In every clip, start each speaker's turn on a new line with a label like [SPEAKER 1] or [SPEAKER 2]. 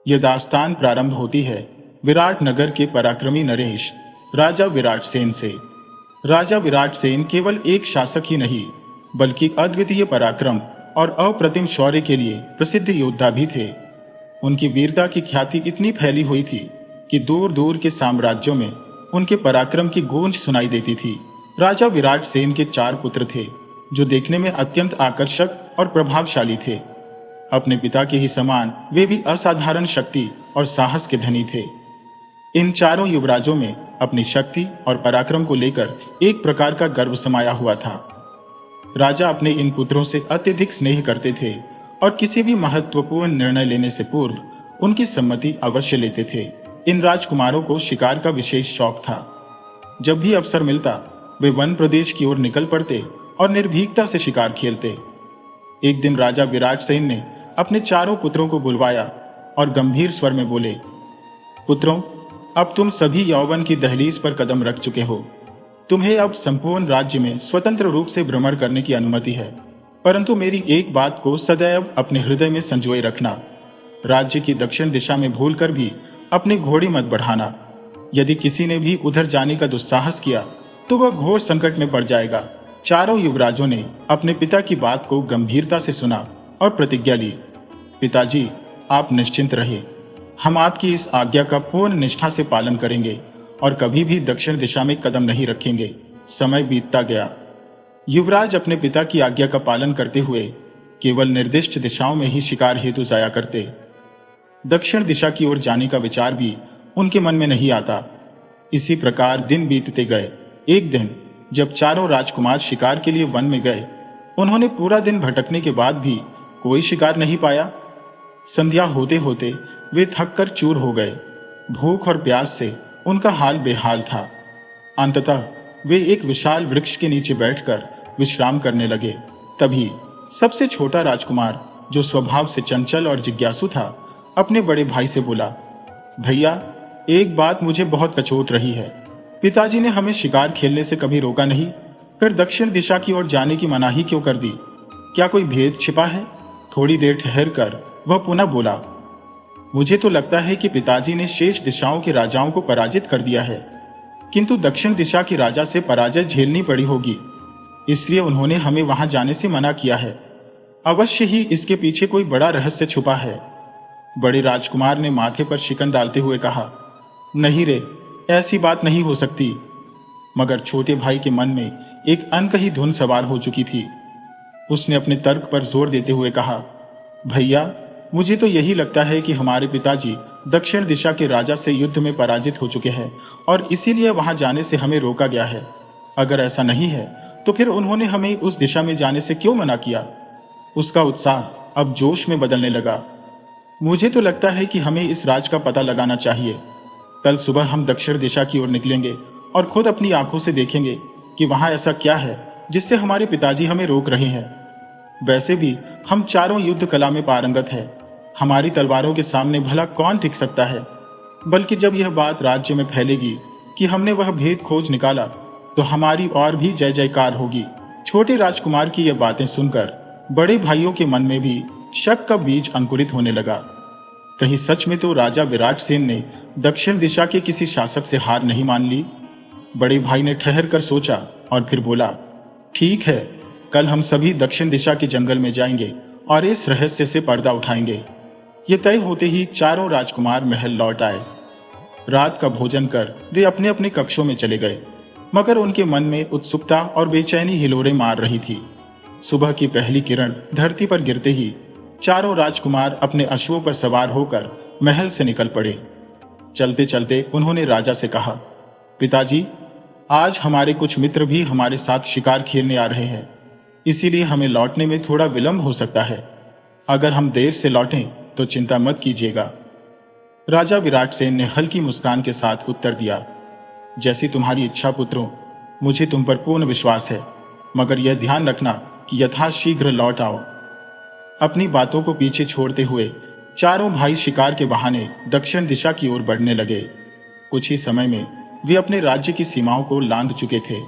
[SPEAKER 1] यह दास्तान प्रारंभ होती है विराट नगर के पराक्रमी नरेश राजा विराट सेन से। राजा विराट सेन केवल एक शासक ही नहीं, बल्कि अद्वितीय पराक्रम और अप्रतिम शौर्य के लिए प्रसिद्ध योद्धा भी थे। उनकी वीरता की ख्याति इतनी फैली हुई थी कि दूर दूर के साम्राज्यों में उनके पराक्रम की गूंज सुनाई देती थी। राजा विराट सेन के 4 पुत्र थे, जो देखने में अत्यंत आकर्षक और प्रभावशाली थे। अपने पिता के ही समान वे भी असाधारण शक्ति और साहस के धनी थे। इन चारों युवराजों में अपनी शक्ति और पराक्रम को लेकर एक प्रकार का गर्व समाया हुआ था। राजा अपने इन पुत्रों से अत्यधिक स्नेह करते थे और किसी भी महत्वपूर्ण निर्णय लेने से पूर्व उनकी सम्मति अवश्य लेते थे। इन राजकुमारों को शिकार का विशेष शौक था। जब भी अवसर मिलता वे वन प्रदेश की ओर निकल पड़ते और निर्भीकता से शिकार खेलते। एक दिन राजा विराट सेन ने अपने चारों पुत्रों को बुलवाया और गंभीर स्वर में बोले, पुत्रों, अब तुम सभी यौवन की दहलीज पर कदम रख चुके हो। तुम्हें अब संपूर्ण राज्य में स्वतंत्र रूप से भ्रमण करने की अनुमति है, परंतु मेरी एक बात को सदैव अपने हृदय में संजोए रखना। राज्य की दक्षिण दिशा में भूलकर भी अपनी घोड़ी मत बढ़ाना। यदि किसी ने भी उधर जाने का दुस्साहस किया तो वह घोर संकट में पड़ जाएगा। चारों युवराजों ने अपने पिता की बात को गंभीरता से सुना और प्रतिज्ञा ली। पिताजी, आप निश्चिंत रहिए, हम आपकी इस आज्ञा का पूर्ण निष्ठा से पालन करेंगे और कभी भी दक्षिण दिशा में कदम नहीं रखेंगे। समय बीतता गया। युवराज अपने पिता की आज्ञा का पालन करते हुए केवल निर्दिष्ट दिशाओं में ही शिकार हेतु जाया करते। दक्षिण दिशा की ओर जाने का विचार भी उनके मन में नहीं आता। इसी प्रकार दिन बीतते गए। एक दिन जब चारों राजकुमार शिकार के लिए वन में गए, उन्होंने पूरा दिन भटकने के बाद भी कोई शिकार नहीं पाया। संध्या होते होते वे थक कर चूर हो गए। भूख और प्यास से उनका हाल बेहाल था। अंततः वे एक विशाल वृक्ष के नीचे बैठकर विश्राम करने लगे। तभी सबसे छोटा राजकुमार, जो स्वभाव से चंचल और जिज्ञासु था, अपने बड़े भाई से बोला, भैया, एक बात मुझे बहुत कचोट रही है। पिताजी ने हमें शिकार खेलने से कभी रोका नहीं, फिर दक्षिण दिशा की ओर जाने की मनाही क्यों कर दी? क्या कोई भेद छिपा है? थोड़ी देर ठहर कर वह पुनः बोला, मुझे तो लगता है कि पिताजी ने शेष दिशाओं के राजाओं को पराजित कर दिया है, किंतु दक्षिण दिशा की राजा से पराजय झेलनी पड़ी होगी, इसलिए उन्होंने हमें वहां जाने से मना किया है। अवश्य ही इसके पीछे कोई बड़ा रहस्य छुपा है। बड़े राजकुमार ने माथे पर शिकन डालते हुए कहा, नहीं रे, ऐसी बात नहीं हो सकती। मगर छोटे भाई के मन में एक अनकही धुन सवार हो चुकी थी। उसने अपने तर्क पर जोर देते हुए कहा, भैया, मुझे तो यही लगता है कि हमारे पिताजी दक्षिण दिशा के राजा से युद्ध में पराजित हो चुके हैं और इसीलिए वहां जाने से हमें रोका गया है। अगर ऐसा नहीं है तो फिर उन्होंने हमें उस दिशा में जाने से क्यों मना किया? उसका उत्साह अब जोश में बदलने लगा। मुझे तो लगता है कि हमें इस राज का पता लगाना चाहिए। कल सुबह हम दक्षिण दिशा की ओर निकलेंगे और खुद अपनी आंखों से देखेंगे कि वहां ऐसा क्या है जिससे हमारे पिताजी हमें रोक रहे हैं। वैसे भी हम चारों युद्ध कला में पारंगत हैं। हमारी तलवारों के सामने भला कौन टिक सकता है? बल्कि जब यह बात राज्य में फैलेगी कि हमने वह भेद खोज निकाला, तो हमारी और भी जय जयकार होगी। छोटे राजकुमार की यह बातें सुनकर बड़े भाइयों के मन में भी शक का बीज अंकुरित होने लगा। कहीं सच में तो राजा विराट सेन ने दक्षिण दिशा के किसी शासक से हार नहीं मान ली? बड़े भाई ने ठहर कर सोचा और फिर बोला, ठीक है, कल हम सभी दक्षिण दिशा के जंगल में जाएंगे और इस रहस्य से पर्दा उठाएंगे। ये तय होते ही चारों राजकुमार महल लौट आए। रात का भोजन कर वे अपने अपने कक्षों में चले गए, मगर उनके मन में उत्सुकता और बेचैनी हिलोरे मार रही थी। सुबह की पहली किरण धरती पर गिरते ही चारों राजकुमार अपने अश्वों पर सवार होकर महल से निकल पड़े। चलते चलते उन्होंने राजा से कहा, पिताजी, आज हमारे कुछ मित्र भी हमारे साथ शिकार खेलने आ रहे हैं, इसीलिए हमें लौटने में थोड़ा विलंब हो सकता है। अगर हम देर से लौटें तो चिंता मत कीजिएगा। राजा विराट सेन ने हल्की मुस्कान के साथ उत्तर दिया, जैसी तुम्हारी इच्छा पुत्रों, मुझे तुम पर पूर्ण विश्वास है, मगर यह ध्यान रखना कि यथाशीघ्र लौट आओ। अपनी बातों को पीछे छोड़ते हुए चारों भाई शिकार के बहाने दक्षिण दिशा की ओर बढ़ने लगे। कुछ ही समय में वे अपने राज्य की सीमाओं को लांघ चुके थे।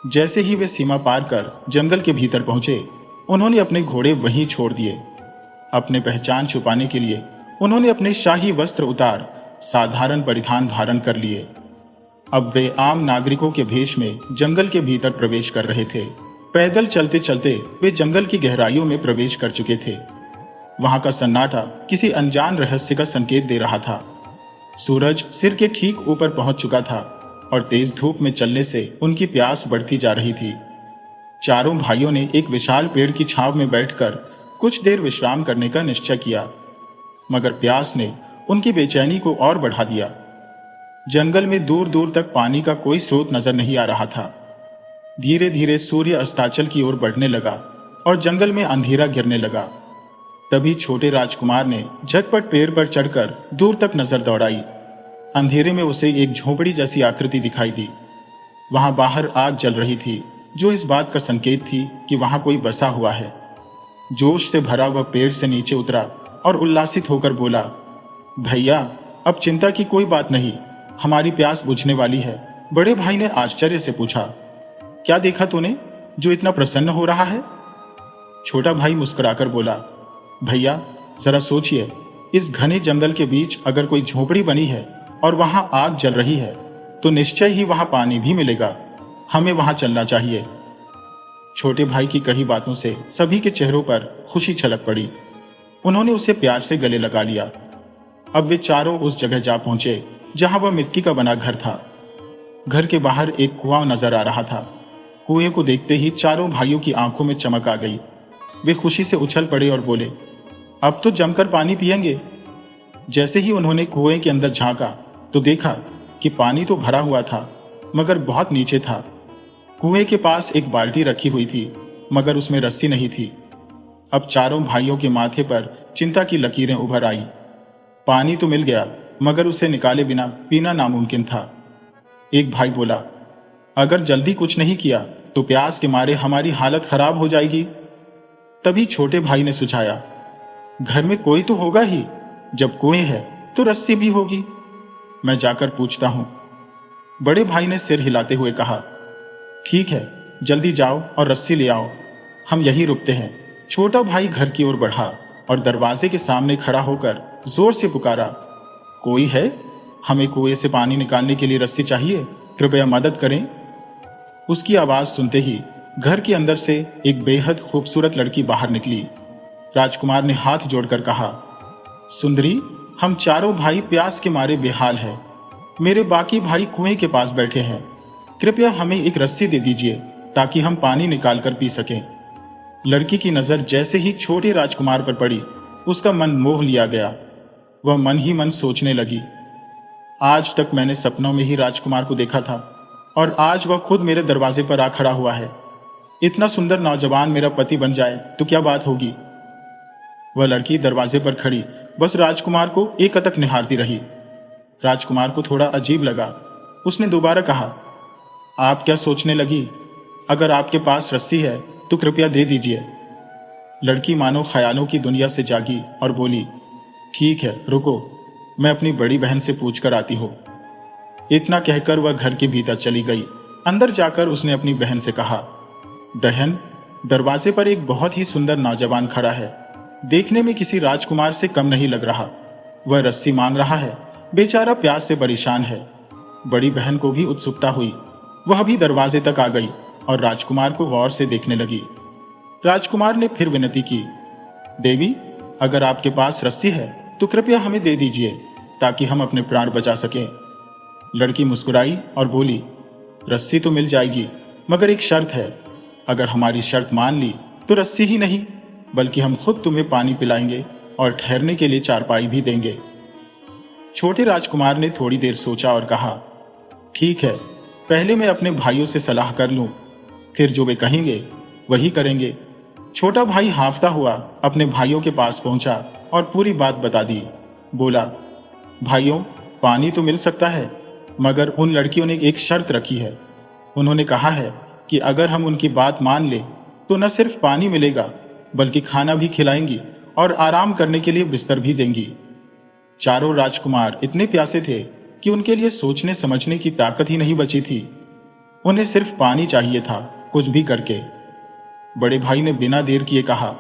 [SPEAKER 1] जैसे ही वे सीमा पार कर जंगल के भीतर पहुंचे, उन्होंने अपने घोड़े वहीं छोड़ दिए। अपने पहचान छुपाने के लिए उन्होंने अपने शाही वस्त्र उतार साधारण परिधान धारण कर लिए। अब वे आम नागरिकों के भेष में जंगल के भीतर प्रवेश कर रहे थे। पैदल चलते चलते वे जंगल की गहराइयों में प्रवेश कर चुके थे। वहां का सन्नाटा किसी अनजान रहस्य का संकेत दे रहा था। सूरज सिर के ठीक ऊपर पहुंच चुका था और तेज धूप में चलने से उनकी प्यास बढ़ती जा रही थी। चारों भाइयों ने एक विशाल पेड़ की छांव में बैठकर कुछ देर विश्राम करने का निश्चय किया, मगर प्यास ने उनकी बेचैनी को और बढ़ा दिया। जंगल में दूर दूर तक पानी का कोई स्रोत नजर नहीं आ रहा था। धीरे धीरे सूर्य अस्ताचल की ओर बढ़ने लगा और जंगल में अंधेरा गिरने लगा। तभी छोटे राजकुमार ने झटपट पेड़ पर चढ़कर दूर तक नजर दौड़ाई। अंधेरे में उसे एक झोपड़ी जैसी आकृति दिखाई दी। वहां बाहर आग जल रही थी, जो इस बात का संकेत थी कि वहां कोई बसा हुआ है। जोश से भरा वह पेड़ से नीचे उतरा और उल्लासित होकर बोला, भैया, अब चिंता की कोई बात नहीं, हमारी प्यास बुझने वाली है। बड़े भाई ने आश्चर्य से पूछा, क्या देखा तूने जो इतना प्रसन्न हो रहा है? छोटा भाई मुस्कुराकर बोला, भैया, जरा सोचिए, इस घने जंगल के बीच अगर कोई झोपड़ी बनी है और वहां आग जल रही है, तो निश्चय ही वहां पानी भी मिलेगा। हमें वहां चलना चाहिए। छोटे भाई की कही बातों से सभी के चेहरों पर खुशी छलक पड़ी। उन्होंने उसे प्यार से गले लगा लिया। अब वे चारों उस जगह जा पहुंचे जहां वह मिट्टी का बना घर था। घर के बाहर एक कुआं नजर आ रहा था। कुएं को देखते ही चारों भाइयों की आंखों में चमक आ गई। वे खुशी से उछल पड़े और बोले, अब तो जमकर पानी पिएंगे। जैसे ही उन्होंने कुएं के अंदर झांका तो देखा कि पानी तो भरा हुआ था, मगर बहुत नीचे था। कुएं के पास एक बाल्टी रखी हुई थी, मगर उसमें रस्सी नहीं थी। अब चारों भाइयों के माथे पर चिंता की लकीरें उभर आई। पानी तो मिल गया, मगर उसे निकाले बिना पीना नामुमकिन था। एक भाई बोला, अगर जल्दी कुछ नहीं किया तो प्यास के मारे हमारी हालत खराब हो जाएगी। तभी छोटे भाई ने सुझाया, घर में कोई तो होगा ही, जब कुएं है तो रस्सी भी होगी, मैं जाकर पूछता हूं। बड़े भाई ने सिर हिलाते हुए कहा, ठीक है, जल्दी जाओ और रस्सी ले आओ, हम यहीं रुकते हैं। छोटा भाई घर की ओर बढ़ा और दरवाजे के सामने खड़ा होकर जोर से पुकारा, कोई है? हमें कुएं से पानी निकालने के लिए रस्सी चाहिए, कृपया मदद करें। उसकी आवाज सुनते ही घर के अंदर से एक बेहद खूबसूरत लड़की बाहर निकली। राजकुमार ने हाथ जोड़कर कहा, सुंदरी, हम चारों भाई प्यास के मारे बेहाल हैं। मेरे बाकी भाई कुएं के पास बैठे हैं। कृपया हमें एक रस्सी दे दीजिए ताकि हम पानी निकाल कर पी सकें। लड़की की नजर जैसे ही छोटे राजकुमार पर पड़ी, उसका मन मोह लिया गया। वह मन ही मन सोचने लगी, आज तक मैंने सपनों में ही राजकुमार को देखा था और आज वह खुद मेरे दरवाजे पर आ खड़ा हुआ है। इतना सुंदर नौजवान मेरा पति बन जाए तो क्या बात होगी। वह लड़की दरवाजे पर खड़ी बस राजकुमार को एकटक निहारती रही। राजकुमार को थोड़ा अजीब लगा। उसने दोबारा कहा, आप क्या सोचने लगी? अगर आपके पास रस्सी है तो कृपया दे दीजिए। लड़की मानो ख्यालों की दुनिया से जागी और बोली, ठीक है, रुको, मैं अपनी बड़ी बहन से पूछकर आती हूँ। इतना कहकर वह घर के भीतर चली गई। अंदर जाकर उसने अपनी बहन से कहा, बहन, दरवाजे पर एक बहुत ही सुंदर नौजवान खड़ा है। देखने में किसी राजकुमार से कम नहीं लग रहा। वह रस्सी मांग रहा है, बेचारा प्यास से परेशान है। बड़ी बहन को भी उत्सुकता हुई। वह भी दरवाजे तक आ गई और राजकुमार को गौर से देखने लगी। राजकुमार ने फिर विनती की, देवी, अगर आपके पास रस्सी है तो कृपया हमें दे दीजिए ताकि हम अपने प्राण बचा सकें। लड़की मुस्कुराई और बोली, रस्सी तो मिल जाएगी, मगर एक शर्त है। अगर हमारी शर्त मान ली तो रस्सी ही नहीं बल्कि हम खुद तुम्हें पानी पिलाएंगे और ठहरने के लिए चारपाई भी देंगे। छोटे राजकुमार ने थोड़ी देर सोचा और कहा, ठीक है, पहले मैं अपने भाइयों से सलाह कर लूं, फिर जो वे कहेंगे वही करेंगे। छोटा भाई हांफता हुआ अपने भाइयों के पास पहुंचा और पूरी बात बता दी। बोला, भाइयों, पानी तो मिल सकता है, मगर उन लड़कियों ने एक शर्त रखी है। उन्होंने कहा है कि अगर हम उनकी बात मान ले तो न सिर्फ पानी मिलेगा बल्कि खाना भी खिलाएंगी और आराम करने के लिए बिस्तर भी देंगी। चारों राजकुमार इतने प्यासे थे कि उनके लिए सोचने समझने की ताकत ही नहीं बची थी। उन्हें सिर्फ पानी चाहिए था, कुछ भी करके। बड़े भाई ने बिना देर किए कहा,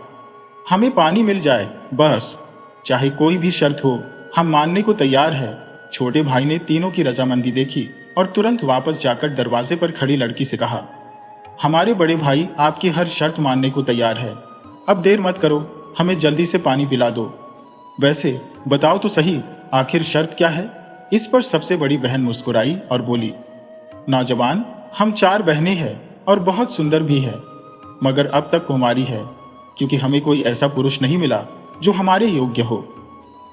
[SPEAKER 1] हमें पानी मिल जाए बस। चाहे कोई भी शर्त हो, हम मानने को तैयार है। छोटे भाई ने तीनों की रजामंदी देखी और तुरंत वापस जाकर दरवाजे पर खड़ी लड़की से कहा, हमारे बड़े भाई आपकी हर शर्त मानने को तैयार है। अब देर मत करो, हमें जल्दी से पानी पिला दो। वैसे बताओ तो सही, आखिर शर्त क्या है? इस पर सबसे बड़ी बहन मुस्कुराई और बोली, नौजवान, हम 4 बहनें हैं और बहुत सुंदर भी है, मगर अब तक कुंवारी है, क्योंकि हमें कोई ऐसा पुरुष नहीं मिला जो हमारे योग्य हो।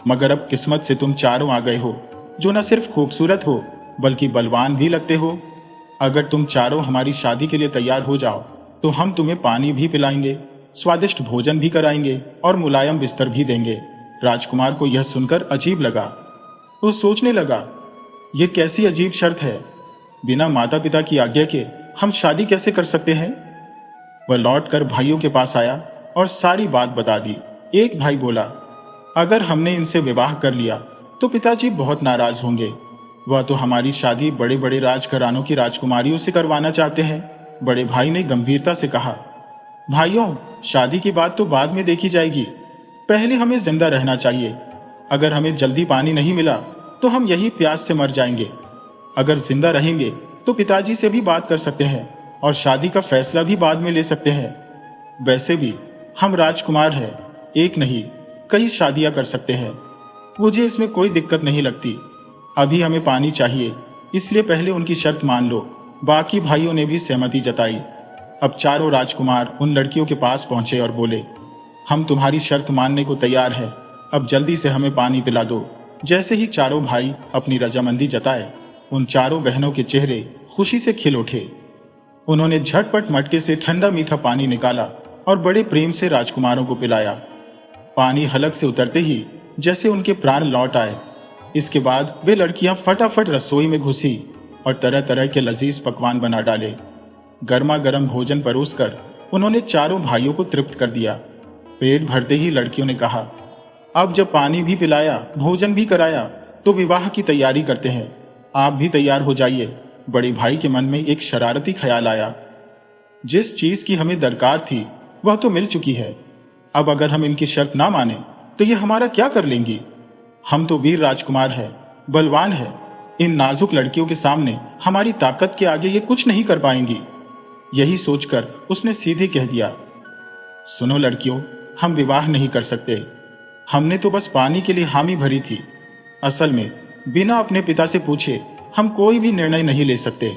[SPEAKER 1] मगर अब किस्मत से तुम चारों आ गए हो, जो न सिर्फ खूबसूरत हो बल्कि बलवान भी लगते हो। अगर तुम चारों हमारी शादी के लिए तैयार हो जाओ तो हम तुम्हें पानी भी पिलाएंगे, स्वादिष्ट भोजन भी कराएंगे और मुलायम बिस्तर भी देंगे। राजकुमार को यह सुनकर अजीब लगा। वो सोचने लगा, यह कैसी अजीब शर्त है, बिना माता पिता की आज्ञा के हम शादी कैसे कर सकते हैं? वह लौटकर भाइयों के पास आया और सारी बात बता दी। एक भाई बोला, अगर हमने इनसे विवाह कर लिया तो पिताजी बहुत नाराज होंगे। वह तो हमारी शादी बड़े बड़े राजघरानों की राजकुमारियों से करवाना चाहते हैं। बड़े भाई ने गंभीरता से कहा, भाइयों, शादी की बात तो बाद में देखी जाएगी, पहले हमें जिंदा रहना चाहिए। अगर हमें जल्दी पानी नहीं मिला तो हम यही प्यास से मर जाएंगे। अगर जिंदा रहेंगे तो पिताजी से भी बात कर सकते हैं और शादी का फैसला भी बाद में ले सकते हैं। वैसे भी हम राजकुमार हैं, एक नहीं कई शादियां कर सकते हैं, मुझे इसमें कोई दिक्कत नहीं लगती। अभी हमें पानी चाहिए, इसलिए पहले उनकी शर्त मान लो। बाकी भाइयों ने भी सहमति जताई। अब चारों राजकुमार उन लड़कियों के पास पहुंचे और बोले, हम तुम्हारी शर्त मानने को तैयार है, अब जल्दी से हमें पानी पिला दो। जैसे ही चारों भाई अपनी रजामंदी जताए, उन चारों बहनों के चेहरे खुशी से खिल उठे। उन्होंने झटपट मटके से ठंडा मीठा पानी निकाला और बड़े प्रेम से राजकुमारों को पिलाया। पानी हलक से उतरते ही जैसे उनके प्राण लौट आए। इसके बाद वे लड़कियां फटाफट रसोई में घुसी और तरह तरह के लजीज पकवान बना डाले। गर्मा गर्म भोजन परोसकर उन्होंने चारों भाइयों को तृप्त कर दिया। पेट भरते ही लड़कियों ने कहा, अब जब पानी भी पिलाया, भोजन भी कराया, तो विवाह की तैयारी करते हैं। आप भी तैयार हो जाइए। बड़े भाई के मन में एक शरारती ख्याल आया, जिस चीज की हमें दरकार थी वह तो मिल चुकी है, अब अगर हम इनकी शर्त ना माने तो ये हमारा क्या कर लेंगी? हम तो वीर राजकुमार हैं, बलवान हैं, इन नाजुक लड़कियों के सामने हमारी ताकत के आगे ये कुछ नहीं कर पाएंगी। यही सोचकर उसने सीधे कह दिया, सुनो लड़कियों, हम विवाह नहीं कर सकते। हमने तो बस पानी के लिए हामी भरी थी। असल में बिना अपने पिता से पूछे हम कोई भी निर्णय नहीं ले सकते।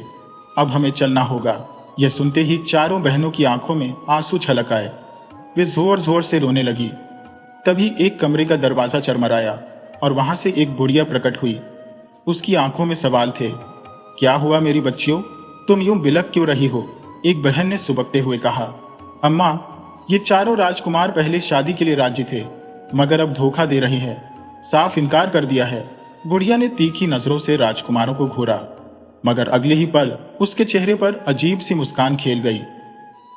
[SPEAKER 1] अब हमें चलना होगा। यह सुनते ही चारों बहनों की आंखों में आंसू छलक आए। वे जोर जोर से रोने लगी। तभी एक कमरे का दरवाजा चरमराया और वहां से एक बुढ़िया प्रकट हुई। उसकी आंखों में सवाल थे। क्या हुआ मेरी बच्चियों, तुम यूं बिलख क्यों रही हो? एक बहन ने सुबकते हुए कहा, अम्मा, ये चारों राजकुमार पहले शादी के लिए राजी थे, मगर अब धोखा दे रहे हैं, साफ इनकार कर दिया है। बुढ़िया ने तीखी नजरों से राजकुमारों को घूरा, मगर अगले ही पल उसके चेहरे पर अजीब सी मुस्कान खेल गई।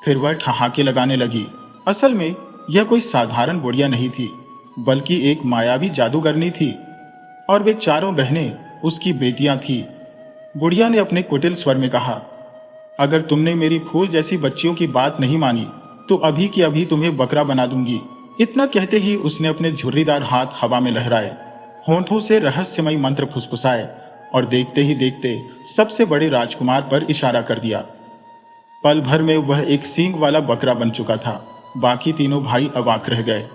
[SPEAKER 1] फिर वह ठहाके लगाने लगी। असल में यह कोई साधारण बुढ़िया नहीं थी, बल्कि एक मायावी जादूगरनी थी और वे चारों बहनें उसकी बेटियां थीं। बुढ़िया ने अपने कुटिल स्वर में कहा, अगर तुमने मेरी फूल जैसी बच्चियों की बात नहीं मानी तो अभी की अभी तुम्हें बकरा बना दूंगी। इतना कहते ही उसने अपने झुर्रीदार हाथ हवा में लहराए, होंठों से रहस्यमय मंत्र फुसफुसाए और देखते ही देखते सबसे बड़े राजकुमार पर इशारा कर दिया। पल भर में वह एक सींग वाला बकरा बन चुका था। बाकी तीनों भाई अवाक रह गए।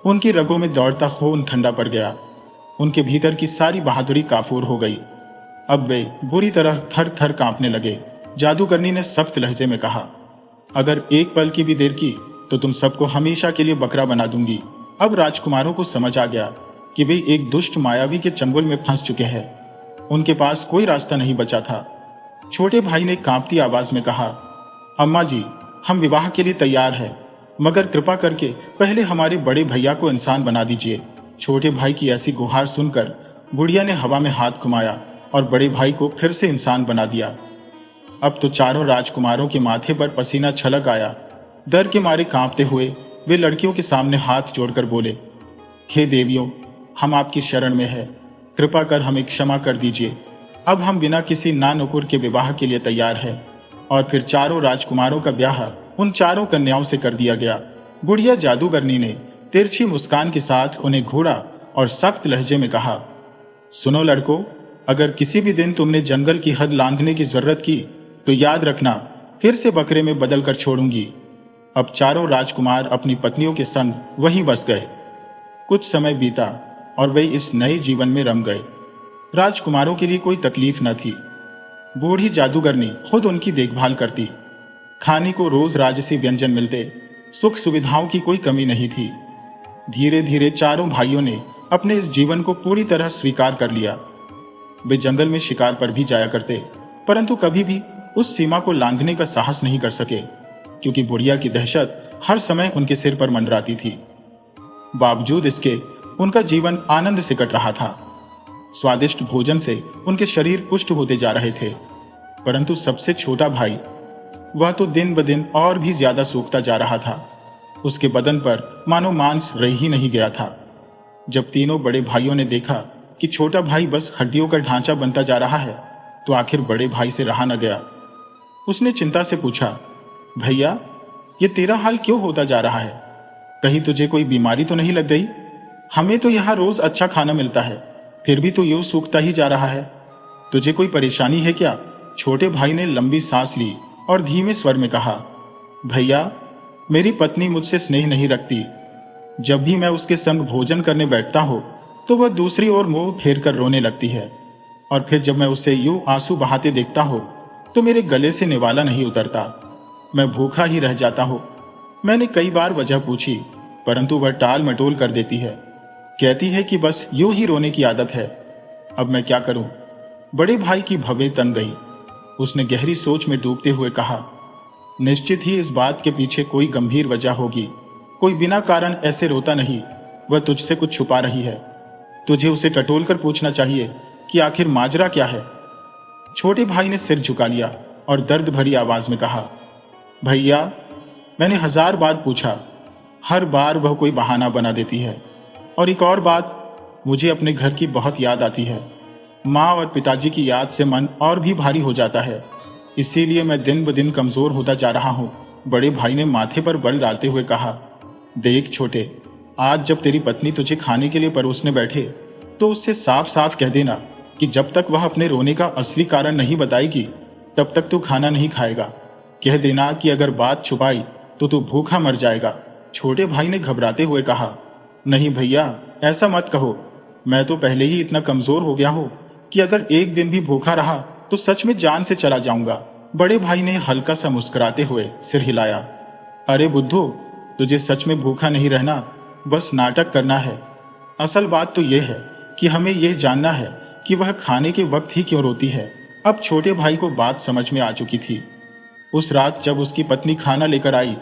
[SPEAKER 1] उनकी रगों में दौड़ता खून ठंडा पड़ गया। उनके भीतर की सारी बहादुरी काफूर हो गई। अब वे बुरी तरह थर थर कांपने लगे। जादूगरनी ने सख्त लहजे में कहा, अगर एक पल की भी देर की तो तुम सबको हमेशा के लिए बकरा बना दूंगी। अब राजकुमारों को समझ आ गया कि वे एक दुष्ट मायावी के चंगुल में फंस चुके हैं। उनके पास कोई रास्ता नहीं बचा था। छोटे भाई ने कांपती आवाज में कहा, अम्मा जी, हम विवाह के लिए तैयार हैं, मगर कृपा करके पहले हमारे बड़े भैया को इंसान बना दीजिए। छोटे भाई की ऐसी गुहार सुनकर बुढ़िया ने हवा में हाथ घुमाया और बड़े भाई को फिर से इंसान बना दिया। अब तो चारों राजकुमारों के माथे पर पसीना छलक आया। डर के मारे कांपते हुए वे लड़कियों के सामने हाथ जोड़कर बोले, हे देवियों, हम आपकी शरण में हैं, कृपा कर हमें क्षमा कर दीजिए। अब हम बिना किसी नानुकुर के विवाह के लिए तैयार हैं। और फिर चारों राजकुमारों का ब्याह उन चारों कन्याओं से कर दिया गया। बुढ़िया जादूगरनी ने तिरछी मुस्कान के साथ उन्हें घूरा और सख्त लहजे में कहा, सुनो लड़कों, अगर किसी भी दिन तुमने जंगल की हद लांघने की जरूरत की तो याद रखना, फिर से बकरे में बदल कर छोड़ूंगी। अब चारों राजकुमार अपनी पत्नियों के संग वहीं बस गए। कुछ समय बीता और वे इस नए जीवन में रम गए। राजकुमारों के लिए कोई तकलीफ न थी। बूढ़ी जादूगरनी खुद उनकी देखभाल करती। खाने को रोज राजसी व्यंजन मिलते। सुख सुविधाओं की कोई कमी नहीं थी। धीरे धीरे चारों भाइयों ने अपने इस जीवन को पूरी तरह स्वीकार कर लिया। वे जंगल में शिकार पर भी जाया करते, परंतु कभी भी उस सीमा को लांघने का साहस नहीं कर सके, क्योंकि बुढ़िया की दहशत हर समय उनके सिर पर मंडराती थी। बावजूद इसके उनका जीवन आनंद से कट रहा था। स्वादिष्ट भोजन से उनके शरीर पुष्ट होते जा रहे थे, परंतु सबसे छोटा भाई, वह तो दिन ब दिन और भी ज्यादा सूखता जा रहा था। उसके बदन पर मानो मांस रह ही नहीं गया था। जब तीनों बड़े भाइयों ने देखा कि छोटा भाई बस हड्डियों का ढांचा बनता जा रहा है, तो आखिर बड़े भाई से रहा न गया। उसने चिंता से पूछा, भैया, ये तेरा हाल क्यों होता जा रहा है? कहीं तुझे कोई बीमारी तो नहीं लग गई? हमें तो यहाँ रोज अच्छा खाना मिलता है, फिर भी तू यूं सूखता ही जा रहा है। तुझे कोई परेशानी है क्या? छोटे भाई ने लंबी सांस ली और धीमे स्वर में कहा, भैया, मेरी पत्नी मुझसे स्नेह नहीं रखती। जब भी मैं उसके संग भोजन करने बैठता हूं, तो वह दूसरी ओर मुंह फेर कर रोने लगती है, और फिर जब मैं उसे यूं आंसू बहाते देखता हूं, तो मेरे गले से निवाला नहीं उतरता। मैं भूखा ही रह जाता हूं। मैंने कई बार वजह पूछी, परंतु वह टाल मटोल कर देती है। कहती है कि बस यूं ही रोने की आदत है। अब मैं क्या करूं? बड़े भाई की भवें तन गई। उसने गहरी सोच में डूबते हुए कहा, निश्चित ही इस बात के पीछे कोई गंभीर वजह होगी। कोई बिना कारण ऐसे रोता नहीं। वह तुझसे कुछ छुपा रही है। तुझे उसे टटोल कर पूछना चाहिए कि आखिर माजरा क्या है। छोटे भाई ने सिर झुका लिया और दर्द भरी आवाज में कहा, भैया, मैंने 1000 बार पूछा, हर बार वह कोई बहाना बना देती है। और एक और बात, मुझे अपने घर की बहुत याद आती है। माँ और पिताजी की याद से मन और भी भारी हो जाता है। इसीलिए मैं दिन ब दिन कमजोर होता जा रहा हूँ। बड़े भाई ने माथे पर बल डालते हुए कहा, देख छोटे, आज जब तेरी पत्नी तुझे खाने के लिए परोसने बैठे, तो उससे साफ साफ कह देना कि जब तक वह अपने रोने का असली कारण नहीं बताएगी, तब तक तू खाना नहीं खाएगा। कह देना कि अगर बात छुपाई तो तू भूखा मर जाएगा। छोटे भाई ने घबराते हुए कहा, नहीं भैया, ऐसा मत कहो। मैं तो पहले ही इतना कमजोर हो गया हूं कि अगर एक दिन भी भूखा रहा तो सच में जान से चला जाऊंगा। बड़े भाई ने हल्का सा मुस्कुराते हुए सिर हिलाया। अरे बुद्धू, तुझे सच में भूखा नहीं रहना, बस नाटक करना है। असल बात तो यह है कि हमें यह जानना है कि वह खाने के वक्त ही क्यों रोती है। अब छोटे भाई को बात समझ में आ चुकी थी। उस रात जब उसकी पत्नी खाना लेकर आई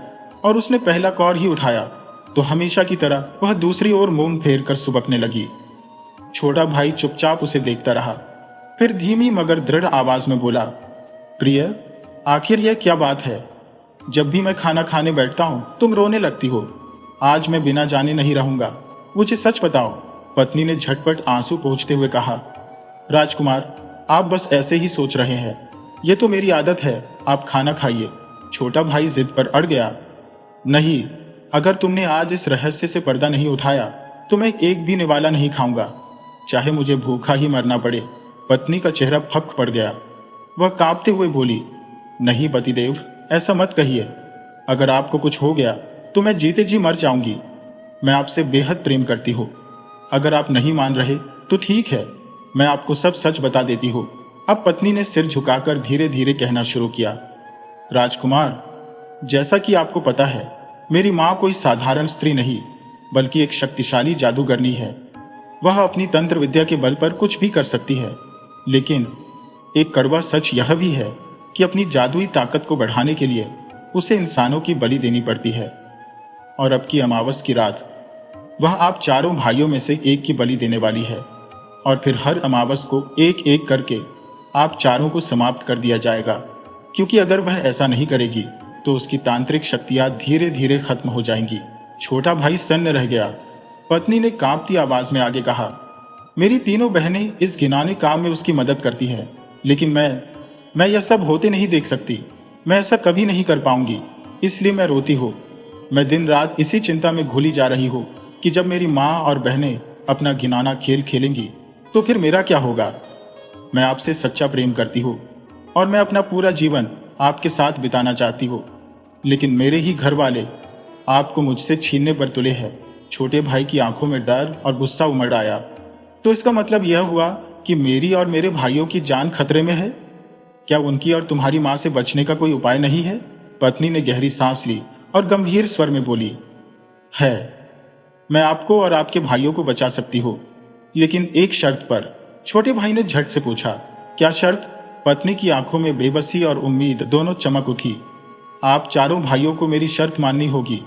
[SPEAKER 1] और उसने पहला कौर ही उठाया, तो हमेशा की तरह वह दूसरी ओर मुंह फेर कर सुबकने लगी। छोटा भाई चुपचाप उसे देखता रहा, फिर धीमी मगर दृढ़ आवाज में बोला, प्रिय, आखिर यह क्या बात है? जब भी मैं खाना खाने बैठता हूं तुम रोने लगती हो। आज मैं बिना जाने नहीं रहूंगा, मुझे सच बताओ। पत्नी ने झटपट आंसू पोंछते हुए कहा, राजकुमार, आप बस ऐसे ही सोच रहे हैं। यह तो मेरी आदत है, आप खाना खाइए। छोटा भाई जिद पर अड़ गया, नहीं, अगर तुमने आज इस रहस्य से पर्दा नहीं उठाया तो मैं एक भी निवाला नहीं खाऊंगा, चाहे मुझे भूखा ही मरना पड़े। पत्नी का चेहरा फक पड़ गया। वह कांपते हुए बोली, नहीं पतिदेव, ऐसा मत कहिए। अगर आपको कुछ हो गया तो मैं जीते जी मर जाऊंगी। मैं आपसे बेहद प्रेम करती हूँ। अगर आप नहीं मान रहे तो ठीक है, मैं आपको सब सच बता देती हूँ। अब पत्नी ने सिर झुकाकर धीरे धीरे कहना शुरू किया, राजकुमार, जैसा कि आपको पता है, मेरी माँ कोई साधारण स्त्री नहीं, बल्कि एक शक्तिशाली जादूगरनी है। वह अपनी तंत्र विद्या के बल पर कुछ भी कर सकती है, लेकिन एक कड़वा सच यह भी है कि अपनी जादुई ताकत को बढ़ाने के लिए उसे इंसानों की बलि देनी पड़ती है। और अब की अमावस की रात वह आप चारों भाइयों में से एक की बलि देने वाली है, और फिर हर अमावस को एक एक करके आप चारों को समाप्त कर दिया जाएगा, क्योंकि अगर वह ऐसा नहीं करेगी तो उसकी तांत्रिक शक्तियां धीरे धीरे खत्म हो जाएंगी। छोटा भाई सन्न रह गया। पत्नी ने कांपती आवाज में आगे कहा, मेरी तीनों बहनें इस घिनौने काम में उसकी मदद करती हैं, लेकिन मैं यह सब होते नहीं देख सकती। मैं ऐसा कभी नहीं कर पाऊंगी, इसलिए मैं रोती हूँ। मैं दिन रात इसी चिंता में घुली जा रही हूँ कि जब मेरी माँ और बहनें अपना घिनौना खेल खेलेंगी तो फिर मेरा क्या होगा। मैं आपसे सच्चा प्रेम करती हूँ और मैं अपना पूरा जीवन आपके साथ बिताना चाहती हूँ, लेकिन मेरे ही घर वाले आपको मुझसे छीनने पर तुले हैं। छोटे भाई की आंखों में डर और गुस्सा उमड़ आया। तो इसका मतलब यह हुआ कि मेरी और मेरे भाइयों की जान खतरे में है। क्या उनकी और तुम्हारी माँ से बचने का कोई उपाय नहीं है? पत्नी ने गहरी सांस ली और गंभीर स्वर में बोली, है, मैं आपको और आपके भाइयों को बचा सकती हूँ, लेकिन एक शर्त पर। छोटे भाई ने झट से पूछा, क्या शर्त? पत्नी की आंखों में बेबसी और उम्मीद दोनों चमक उठी। आप चारों भाइयों को मेरी शर्त माननी होगी।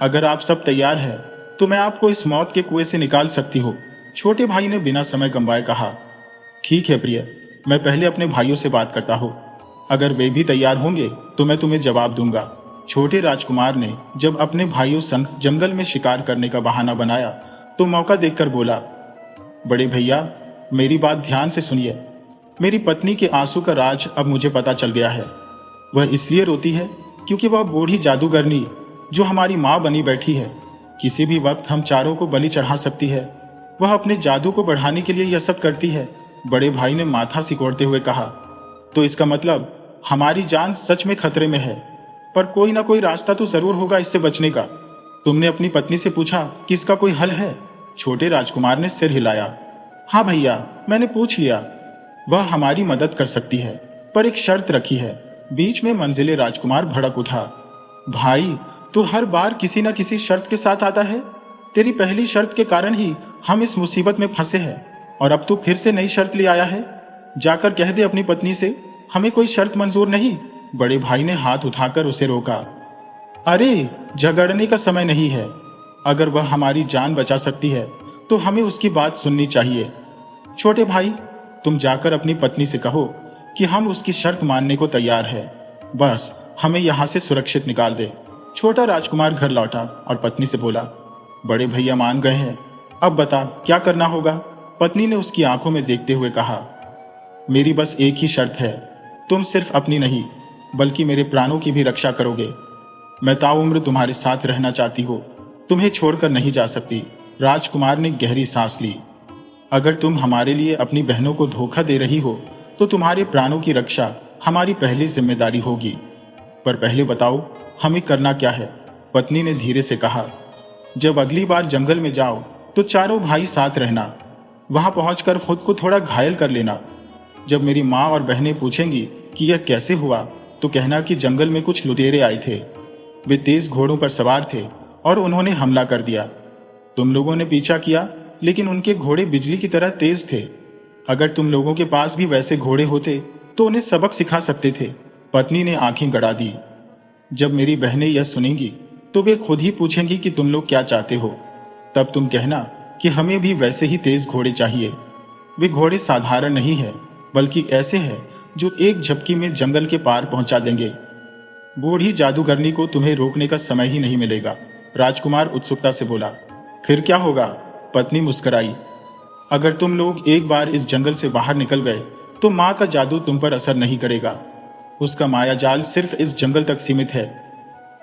[SPEAKER 1] अगर आप सब तैयार हैं तो मैं आपको इस मौत के कुएं से निकाल सकती हूँ। छोटे भाई ने बिना समय गंवाए कहा, ठीक है प्रिय, मैं पहले अपने भाइयों से बात करता हूँ। अगर वे भी तैयार होंगे तो मैं तुम्हें जवाब दूंगा। छोटे राजकुमार ने जब अपने भाइयों संग जंगल में शिकार करने का बहाना बनाया तो मौका देखकर बोला, बड़े भैया, मेरी बात ध्यान से सुनिए। मेरी पत्नी के आंसू का राज अब मुझे पता चल गया है। वह इसलिए रोती है क्योंकि वह बूढ़ी जादूगरनी जो हमारी माँ बनी बैठी है, किसी भी वक्त हम चारों को बलि चढ़ा सकती है। वह अपने जादू को बढ़ाने के लिए यह सब करती है। बड़े भाई ने माथा सिकोड़ते हुए कहा, तो इसका मतलब हमारी जान सच में खतरे में है, पर कोई ना कोई रास्ता तो जरूर होगा इससे बचने का। तुमने अपनी पत्नी से पूछा कि इसका कोई हल है? छोटे राजकुमार ने सिर हिलाया। हाँ भैया, मैंने पूछ लिया। वह हमारी मदद कर सकती है, पर एक शर्त रखी है। बीच में मंजिले राजकुमार भड़क उठा, भाई, तू हर बार किसी न किसी शर्त के साथ आता है। तेरी पहली शर्त के कारण ही हम इस मुसीबत में फंसे हैं, और अब तू फिर से नई शर्त ले आया है। जाकर कह दे अपनी पत्नी से, हमें कोई शर्त मंजूर नहीं। बड़े भाई ने हाथ उठाकर उसे रोका। अरे, झगड़ने का समय नहीं है। अगर वह हमारी जान बचा सकती है तो हमें उसकी बात सुननी चाहिए। छोटे भाई, तुम जाकर अपनी पत्नी से कहो कि हम उसकी शर्त मानने को तैयार है। बस हमें यहां से सुरक्षित निकाल दे। छोटा राजकुमार घर लौटा और पत्नी से बोला, बड़े भैया मान गए हैं, अब बता क्या करना होगा। पत्नी ने उसकी आंखों में देखते हुए कहा, मेरी बस एक ही शर्त है। तुम सिर्फ अपनी नहीं बल्कि मेरे प्राणों की भी रक्षा करोगे। मैं ताउम्र तुम्हारे साथ रहना चाहती हूँ, तुम्हें छोड़कर नहीं जा सकती। राजकुमार ने गहरी सांस ली। अगर तुम हमारे लिए अपनी बहनों को धोखा दे रही हो तो तुम्हारे प्राणों की रक्षा हमारी पहली जिम्मेदारी होगी। पर पहले बताओ, हमें करना क्या है? पत्नी ने धीरे से कहा, जब अगली बार जंगल में जाओ तो चारों भाई साथ रहना। वहां पहुंचकर खुद को थोड़ा घायल कर लेना। जब मेरी माँ और बहनें पूछेंगी कि यह कैसे हुआ तो कहना कि जंगल में कुछ लुटेरे आए थे। वे तेज घोड़ों पर सवार थे और उन्होंने हमला कर दिया। तुम लोगों ने पीछा किया, लेकिन उनके घोड़े बिजली की तरह तेज थे। अगर तुम लोगों के पास भी वैसे घोड़े होते तो उन्हें सबक सिखा सकते थे। पत्नी ने आंखें गड़ा दी। जब मेरी बहनें यह सुनेंगी तो वे खुद ही पूछेंगी कि तुम लोग क्या चाहते हो। तब तुम कहना कि हमें भी वैसे ही तेज घोड़े चाहिए। वे घोड़े साधारण नहीं है, बल्कि ऐसे हैं जो एक झपकी में जंगल के पार पहुंचा देंगे। बूढ़ी जादूगरनी को तुम्हें रोकने का समय ही नहीं मिलेगा। राजकुमार उत्सुकता से बोला, फिर क्या होगा? पत्नी मुस्कुराई, अगर तुम लोग एक बार इस जंगल से बाहर निकल गए तो माँ का जादू तुम पर असर नहीं करेगा। उसका माया जाल सिर्फ इस जंगल तक सीमित है।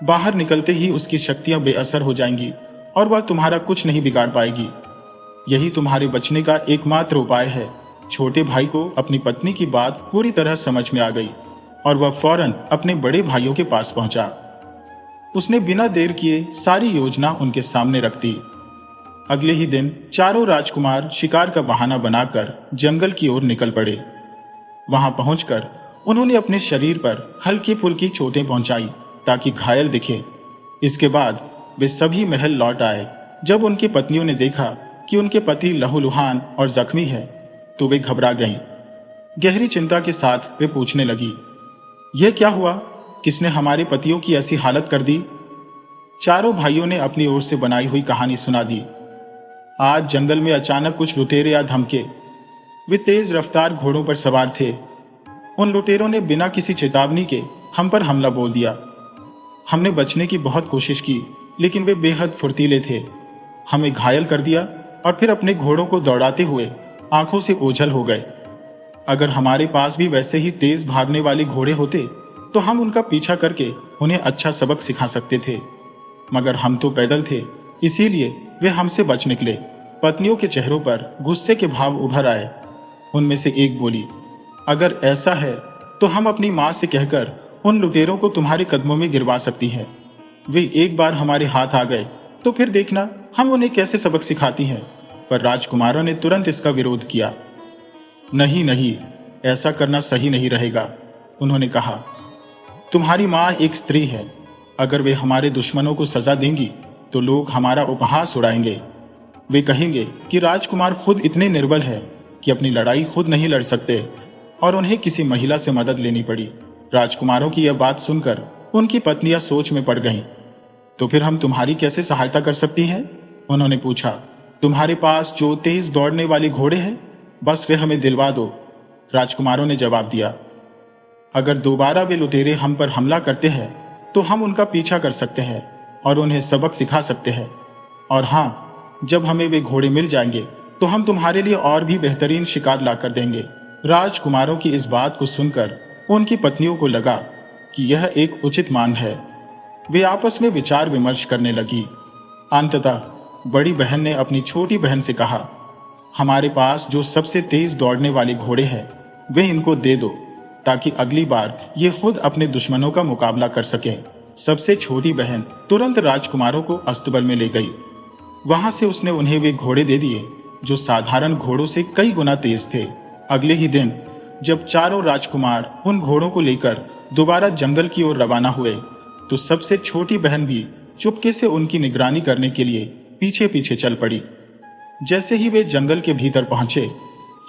[SPEAKER 1] बाहर निकलते ही उसकी शक्तियां बेअसर हो जाएंगी और वह तुम्हारा कुछ नहीं बिगाड़ पाएगी। यही तुम्हारे बचने का एकमात्र उपाय है। छोटे भाई को अपनी पत्नी की बात पूरी तरह समझ में आ गई और वह फौरन अपने बड़े भाइयों के पास पहुंचा। उसने बिना देर किए सारी योजना उनके सामने रख दी। अगले ही दिन चारों राजकुमार शिकार का बहाना बनाकर जंगल की ओर निकल पड़े। वहां पहुंचकर उन्होंने अपने शरीर पर हल्की फुल्की चोटें पहुंचाई ताकि घायल दिखे। इसके बाद वे सभी महल लौट आए। जब उनकी पत्नियों ने देखा कि उनके पति लहूलुहान और जख्मी है तो वे घबरा गईं। गहरी चिंता के साथ वे पूछने लगी, यह क्या हुआ? किसने हमारे पतियों की ऐसी हालत कर दी? चारों भाइयों ने अपनी ओर से बनाई हुई कहानी सुना दी। आज जंगल में अचानक कुछ लुटेरे आ धमके। वे तेज रफ्तार घोड़ों पर सवार थे। उन लुटेरों ने बिना किसी चेतावनी के हम पर हमला बोल दिया। हमने बचने की बहुत कोशिश की, लेकिन वे बेहद फुर्तीले थे। हमें घायल कर दिया और फिर अपने घोड़ों को दौड़ाते हुए आंखों से ओझल हो गए। अगर हमारे पास भी वैसे ही तेज भागने वाले घोड़े होते तो हम उनका पीछा करके उन्हें अच्छा सबक सिखा सकते थे, मगर हम तो पैदल थे, इसीलिए वे हमसे बच निकले। पत्नियों के चेहरों पर गुस्से के भाव उभर आए। उनमें से एक बोली, अगर ऐसा है तो हम अपनी मां से कहकर उन लुटेरों को तुम्हारे कदमों में गिरवा सकती है। वे एक बार हमारे हाथ आ गए तो फिर देखना हम उन्हें कैसे सबक सिखाती हैं। पर राजकुमारों ने तुरंत इसका विरोध किया। नहीं नहीं, ऐसा करना सही नहीं रहेगा। उन्होंने कहा, तुम्हारी मां एक स्त्री है। अगर वे हमारे दुश्मनों को सजा देंगी तो लोग हमारा उपहास उड़ाएंगे। वे कहेंगे कि राजकुमार खुद इतने निर्बल है कि अपनी लड़ाई खुद नहीं लड़ सकते और उन्हें किसी महिला से मदद लेनी पड़ी। राजकुमारों की यह बात सुनकर उनकी पत्नियां सोच में पड़ गईं। तो फिर हम तुम्हारी कैसे सहायता कर सकती हैं? उन्होंने पूछा। तुम्हारे पास जो तेज दौड़ने वाले घोड़े हैं, बस वे हमें दिलवा दो। राजकुमारों ने जवाब दिया। अगर दोबारा वे लुटेरे हम पर हमला करते हैं तो हम उनका पीछा कर सकते हैं और उन्हें सबक सिखा सकते हैं। और हाँ, जब हमें वे घोड़े मिल जाएंगे तो हम तुम्हारे लिए और भी बेहतरीन शिकार लाकर देंगे। राजकुमारों की इस बात को सुनकर उनकी पत्नियों को लगा कि यह एक उचित मांग है। वे आपस में विचार विमर्श करने लगी। अंततः बड़ी बहन ने अपनी छोटी बहन से कहा, हमारे पास जो सबसे तेज दौड़ने वाले घोड़े हैं वे इनको दे दो, ताकि अगली बार ये खुद अपने दुश्मनों का मुकाबला कर सकें। सबसे छोटी बहन तुरंत राजकुमारों को अस्तबल में ले गई। वहां से उसने उन्हें वे घोड़े दे दिए जो साधारण घोड़ों से कई गुना तेज थे। अगले ही दिन जब चारों राजकुमार उन घोड़ों को लेकर दोबारा जंगल की ओर रवाना हुए तो सबसे छोटी बहन भी चुपके से उनकी निगरानी करने के लिए पीछे पीछे चल पड़ी। जैसे ही वे जंगल के भीतर पहुंचे,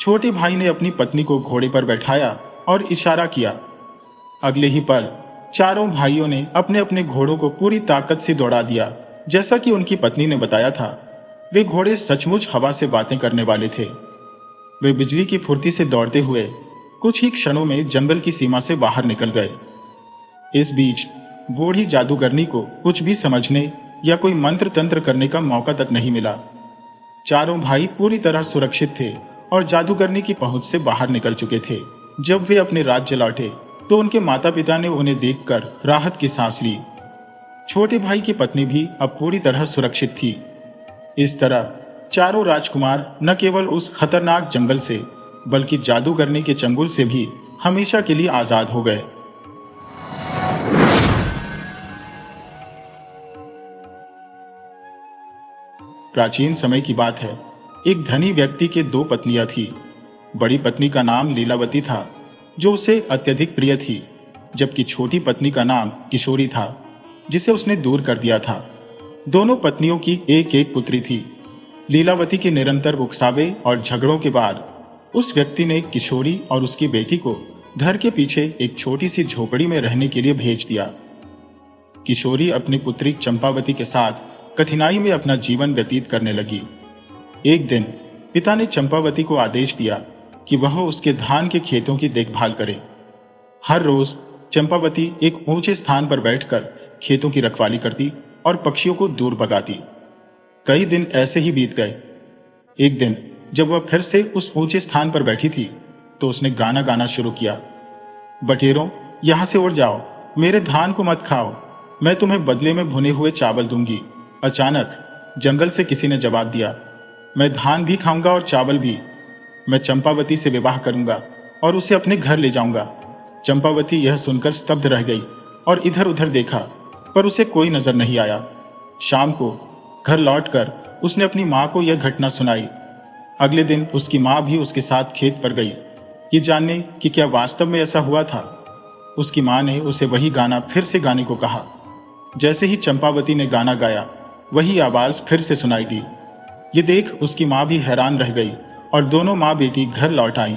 [SPEAKER 1] छोटे भाई ने अपनी पत्नी को घोड़े पर बैठाया और इशारा किया। अगले ही पल चारों भाइयों ने अपने अपने घोड़ों को पूरी ताकत से दौड़ा दिया। जैसा कि उनकी पत्नी ने बताया था, वे घोड़े सचमुच हवा से बातें करने वाले थे। वे बिजली की फुर्ती से दौड़ते हुए कुछ ही क्षणों में जंगल की सीमा से बाहर निकल गए। इस बीच बूढ़ी जादूगरनी को कुछ भी समझने या कोई मंत्र तंत्र करने का मौका तक नहीं मिला। चारों भाई पूरी तरह सुरक्षित थे और जादूगरनी की पहुंच से बाहर निकल चुके थे। जब वे अपने राज्य लौटे तो उनके माता पिता ने उन्हें देखकर राहत की सांस ली। छोटे भाई की पत्नी भी अब पूरी तरह सुरक्षित थी। इस तरह चारों राजकुमार न केवल उस खतरनाक जंगल से बल्कि जादूगरनी के चंगुल से भी हमेशा के लिए आजाद हो गए। प्राचीन समय की बात है। एक धनी व्यक्ति के दो पत्नियां थी। बड़ी पत्नी का नाम लीलावती था, जो उसे अत्यधिक प्रिय थी, जबकि छोटी पत्नी का नाम किशोरी था, जिसे उसने दूर कर दिया था। दोनों पत्नियों की एक एक पुत्री थी। लीलावती के निरंतर उकसावे और झगड़ों के बाद उस व्यक्ति ने किशोरी और उसकी बेटी को घर के पीछे एक छोटी सी झोपड़ी में रहने के लिए भेज दिया। किशोरी अपनी पुत्री चंपावती के साथ कठिनाई में अपना जीवन व्यतीत करने लगी। एक दिन पिता ने चंपावती को आदेश दिया कि वह उसके धान के खेतों की देखभाल करे। हर रोज चंपावती एक ऊंचे स्थान पर बैठकर खेतों की रखवाली करती और पक्षियों को दूर भगाती। कई दिन ऐसे ही बीत गए। एक दिन जब वह फिर से उस ऊंचे स्थान पर बैठी थी तो उसने गाना गाना शुरू किया। बटेरों, यहां से उड़ जाओ, मेरे धान को मत खाओ, मैं तुम्हें बदले में भुने हुए चावल दूंगी। अचानक जंगल से किसी ने जवाब दिया, मैं धान भी खाऊंगा और चावल भी। मैं चंपावती से विवाह करूंगा और उसे अपने घर ले जाऊंगा। चंपावती यह सुनकर स्तब्ध रह गई और इधर उधर देखा, पर उसे कोई नजर नहीं आया। शाम को घर लौटकर उसने अपनी मां को यह घटना सुनाई। अगले दिन उसकी मां भी उसके साथ खेत पर गई, ये जानने कि क्या वास्तव में ऐसा हुआ था। उसकी मां ने उसे वही गाना फिर से गाने को कहा। जैसे ही चंपावती ने गाना गाया, वही आवाज फिर से सुनाई दी। ये देख उसकी मां भी हैरान रह गई और दोनों मां बेटी घर लौट आई।